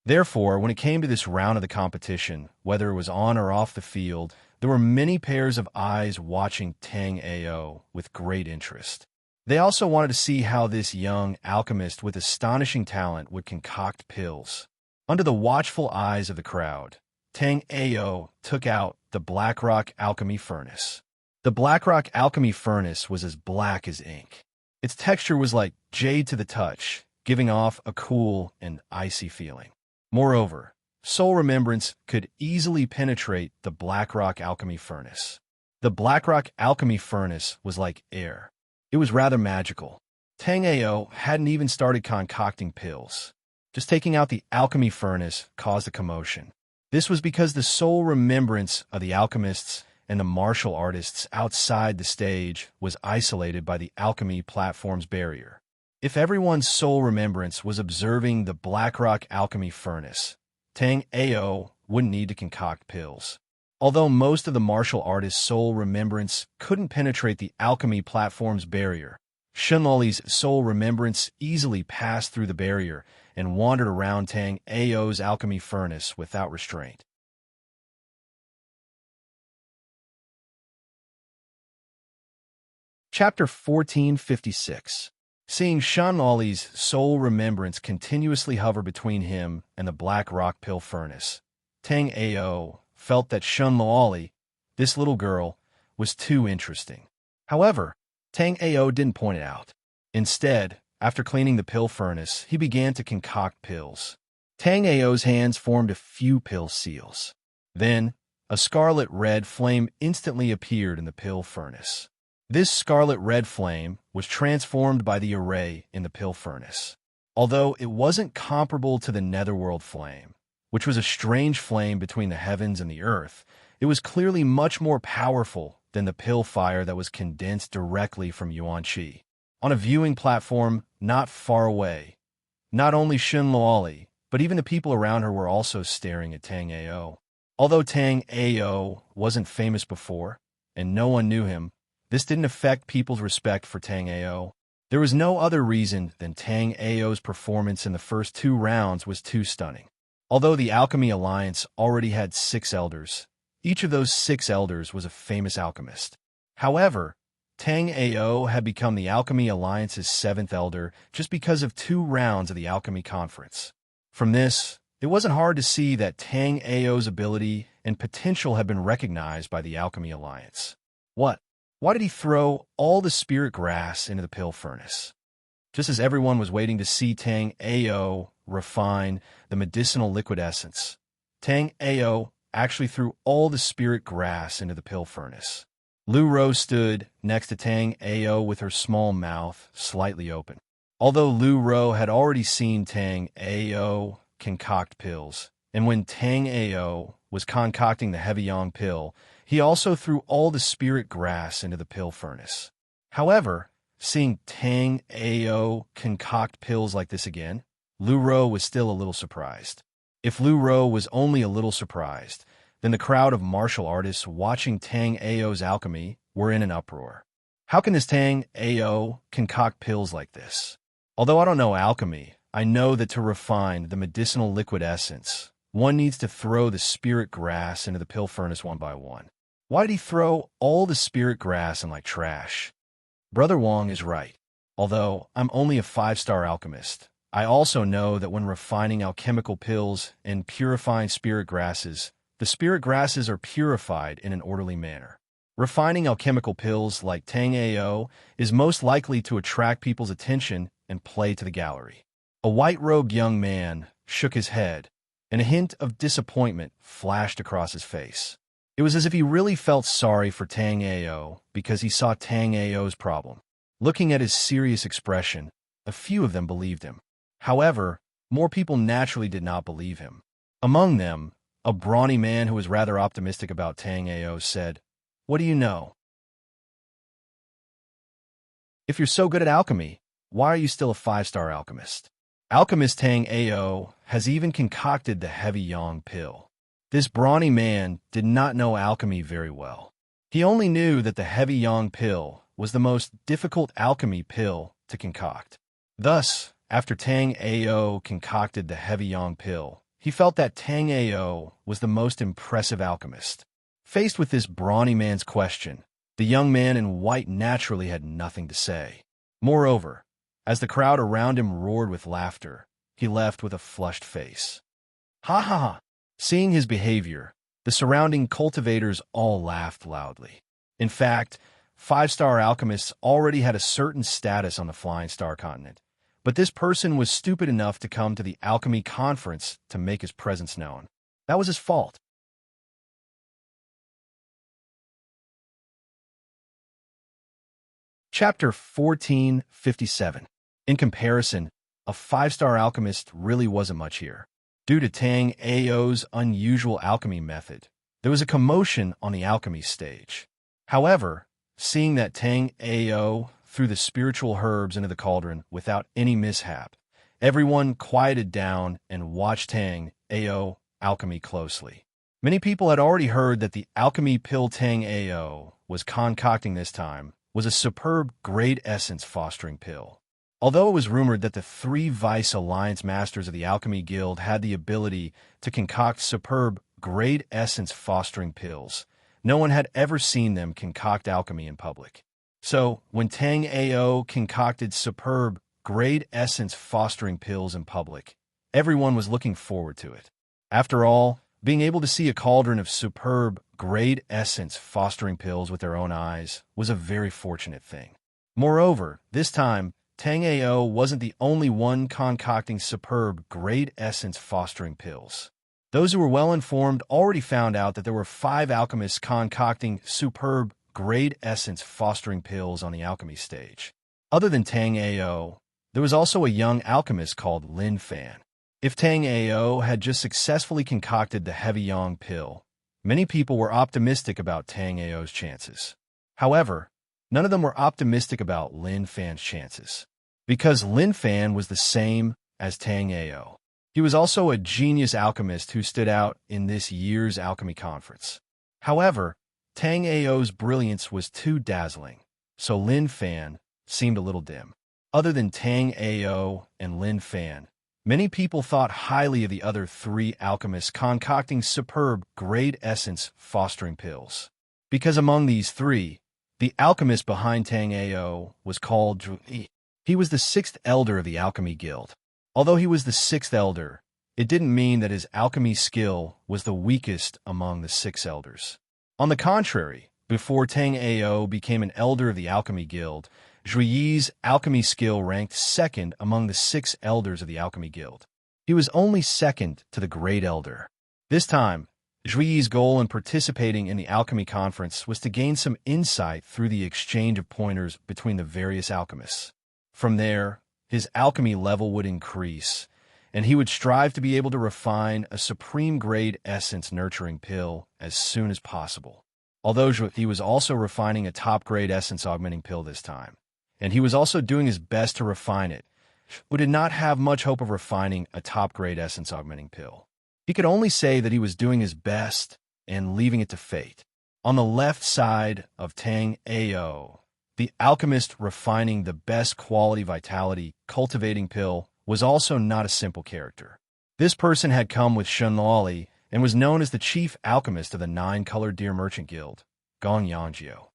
Therefore, when it came to this round of the competition, whether it was on or off the field, there were many pairs of eyes watching Tang Ao with great interest. They also wanted to see how this young alchemist with astonishing talent would concoct pills. Under the watchful eyes of the crowd, Tang Ao took out the Blackrock Alchemy Furnace. The Blackrock Alchemy Furnace was as black as ink. Its texture was like jade to the touch, giving off a cool and icy feeling. Moreover, Soul Remembrance could easily penetrate the Blackrock Alchemy Furnace. The Blackrock Alchemy Furnace was like air. It was rather magical. Tang Ao hadn't even started concocting pills. Just taking out the alchemy furnace caused a commotion. This was because the soul remembrance of the alchemists and the martial artists outside the stage was isolated by the alchemy platform's barrier. If everyone's soul remembrance was observing the Blackrock Alchemy Furnace, Tang Ao wouldn't need to concoct pills. Although most of the martial artists' soul remembrance couldn't penetrate the alchemy platform's barrier, Shenloli's soul remembrance easily passed through the barrier and wandered around Tang Ao's alchemy furnace without restraint. Chapter 1456. Seeing Shenloli's soul remembrance continuously hover between him and the Black Rock Pill Furnace, Tang Ao felt that Shenloli, this little girl, was too interesting. However, Tang Ao didn't point it out. Instead, after cleaning the pill furnace, he began to concoct pills. Tang Ao's hands formed a few pill seals. Then, a scarlet-red flame instantly appeared in the pill furnace. This scarlet-red flame was transformed by the array in the pill furnace. Although it wasn't comparable to the netherworld flame, which was a strange flame between the heavens and the earth, it was clearly much more powerful than the pill fire that was condensed directly from Yuan Qi. On a viewing platform not far away, not only Shun Luoli, but even the people around her were also staring at Tang Ao. Although Tang Ao wasn't famous before, and no one knew him, this didn't affect people's respect for Tang Ao. There was no other reason than Tang Ao's performance in the first 2 rounds was too stunning. Although the Alchemy Alliance already had 6 elders, each of those 6 elders was a famous alchemist. However, Tang Ao had become the Alchemy Alliance's 7th elder just because of 2 rounds of the Alchemy Conference. From this, it wasn't hard to see that Tang Ao's ability and potential had been recognized by the Alchemy Alliance. What? Why did he throw all the spirit grass into the pill furnace? Just as everyone was waiting to see Tang Ao refine the medicinal liquid essence, Tang Ao actually threw all the spirit grass into the pill furnace. Lu Ro stood next to Tang Ao with her small mouth slightly open. Although Lu Ro had already seen Tang Ao concoct pills, and when Tang Ao was concocting the heavy yang pill, he also threw all the spirit grass into the pill furnace. However, seeing Tang Ao concoct pills like this again, Lu Ro was still a little surprised. If Lu Ro was only a little surprised, then the crowd of martial artists watching Tang Ao's alchemy were in an uproar. How can this Tang Ao concoct pills like this? Although I don't know alchemy, I know that to refine the medicinal liquid essence, one needs to throw the spirit grass into the pill furnace one by one. Why did he throw all the spirit grass in like trash? Brother Wong is right. Although I'm only a 5-star alchemist, I also know that when refining alchemical pills and purifying spirit grasses, the spirit grasses are purified in an orderly manner. Refining alchemical pills like Tang Ao is most likely to attract people's attention and play to the gallery. A white-robed young man shook his head, and a hint of disappointment flashed across his face. It was as if he really felt sorry for Tang Ao because he saw Tang Ao's problem. Looking at his serious expression, a few of them believed him. However, more people naturally did not believe him. Among them, a brawny man who was rather optimistic about Tang Ao said, "What do you know? If you're so good at alchemy, why are you still a 5-star alchemist?" Alchemist Tang Ao has even concocted the heavy yang pill. This brawny man did not know alchemy very well. He only knew that the heavy yang pill was the most difficult alchemy pill to concoct. Thus, after Tang Ao concocted the heavy yang pill, he felt that Tang Ao was the most impressive alchemist. Faced with this brawny man's question, the young man in white naturally had nothing to say. Moreover, as the crowd around him roared with laughter, he left with a flushed face. Ha ha ha! Seeing his behavior, the surrounding cultivators all laughed loudly. In fact, 5-star alchemists already had a certain status on the Flying Star continent, but this person was stupid enough to come to the alchemy conference to make his presence known. That was his fault. Chapter 1457. In comparison, a 5-star alchemist really wasn't much here. Due to Tang Ao's unusual alchemy method, there was a commotion on the alchemy stage. However, seeing that Tang Ao threw the spiritual herbs into the cauldron without any mishap, everyone quieted down and watched Tang Ao alchemy closely. Many people had already heard that the alchemy pill Tang Ao was concocting this time was a superb grade essence fostering pill. Although it was rumored that the 3 Vice Alliance Masters of the Alchemy Guild had the ability to concoct superb grade essence fostering pills, no one had ever seen them concoct alchemy in public. So, when Tang Ao concocted superb grade essence fostering pills in public, everyone was looking forward to it. After all, being able to see a cauldron of superb grade essence fostering pills with their own eyes was a very fortunate thing. Moreover, this time, Tang Ao wasn't the only one concocting superb grade essence fostering pills. Those who were well-informed already found out that there were 5 alchemists concocting superb grade essence fostering pills on the alchemy stage. Other than Tang Ao, there was also a young alchemist called Lin Fan. If Tang Ao had just successfully concocted the heavy yang pill, many people were optimistic about Tang Ao's chances. However, none of them were optimistic about Lin Fan's chances, because Lin Fan was the same as Tang Ao. He was also a genius alchemist who stood out in this year's alchemy conference. However, Tang Ao's brilliance was too dazzling, so Lin Fan seemed a little dim. Other than Tang Ao and Lin Fan, many people thought highly of the other 3 alchemists concocting superb grade essence fostering pills. Because among these 3, the alchemist behind Tang Ao was called Zhu. He was the 6th elder of the Alchemy Guild. Although he was the 6th elder, it didn't mean that his alchemy skill was the weakest among the 6 elders. On the contrary, before Tang Ao became an elder of the Alchemy Guild, Zhu Yi's alchemy skill ranked 2nd among the 6 elders of the Alchemy Guild. He was only 2nd to the Great Elder. This time, Zhu Yi's goal in participating in the alchemy conference was to gain some insight through the exchange of pointers between the various alchemists. From there, his alchemy level would increase, and he would strive to be able to refine a supreme grade essence nurturing pill as soon as possible. Although he was also refining a top grade essence augmenting pill this time, and he was also doing his best to refine it, who did not have much hope of refining a top grade essence augmenting pill. He could only say that he was doing his best and leaving it to fate. On the left side of Tang Ao, the alchemist refining the best quality vitality cultivating pill was also not a simple character. This person had come with Shunlali and was known as the chief alchemist of the 9-Colored Deer Merchant Guild, Gong Yangjio.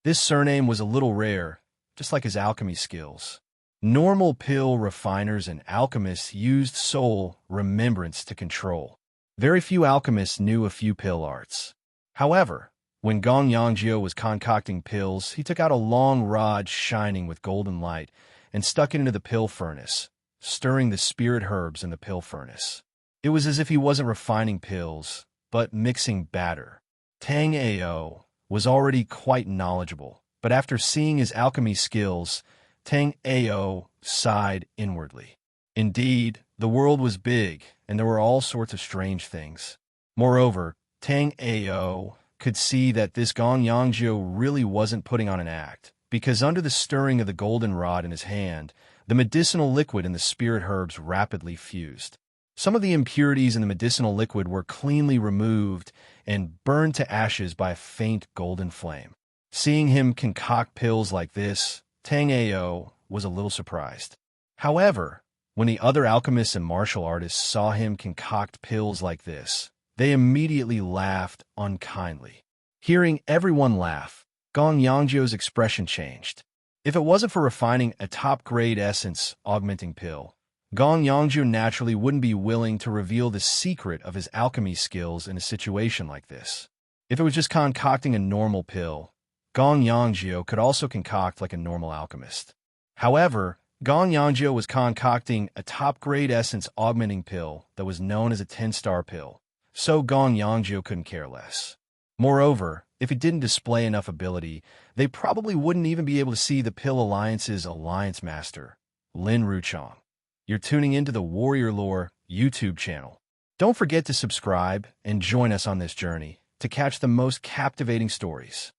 This surname was a little rare, just like his alchemy skills. Normal pill refiners and alchemists used soul remembrance to control. Very few alchemists knew a few pill arts. However, when Gong Yangjio was concocting pills, he took out a long rod shining with golden light and stuck it into the pill furnace, stirring the spirit herbs in the pill furnace. It was as if he wasn't refining pills, but mixing batter. Tang Ao was already quite knowledgeable, but after seeing his alchemy skills, Tang Ao sighed inwardly. Indeed, the world was big, and there were all sorts of strange things. Moreover, Tang Ao could see that this Gong Yangjio really wasn't putting on an act, because under the stirring of the golden rod in his hand, the medicinal liquid and the spirit herbs rapidly fused. Some of the impurities in the medicinal liquid were cleanly removed and burned to ashes by a faint golden flame. Seeing him concoct pills like this, Tang Ao was a little surprised. However, when the other alchemists and martial artists saw him concoct pills like this, they immediately laughed unkindly. Hearing everyone laugh, Gong Yangjio's expression changed. If it wasn't for refining a top-grade essence augmenting pill, Gong Yangjio naturally wouldn't be willing to reveal the secret of his alchemy skills in a situation like this. If it was just concocting a normal pill, Gong Yangjio could also concoct like a normal alchemist. However, Gong Yangjio was concocting a top-grade essence augmenting pill that was known as a 10-star pill, so Gong Yangjio couldn't care less. Moreover, if it didn't display enough ability, they probably wouldn't even be able to see the Pill Alliance's Alliance Master, Lin Ruchong. You're tuning into the Warrior Lore YouTube channel. Don't forget to subscribe and join us on this journey to catch the most captivating stories.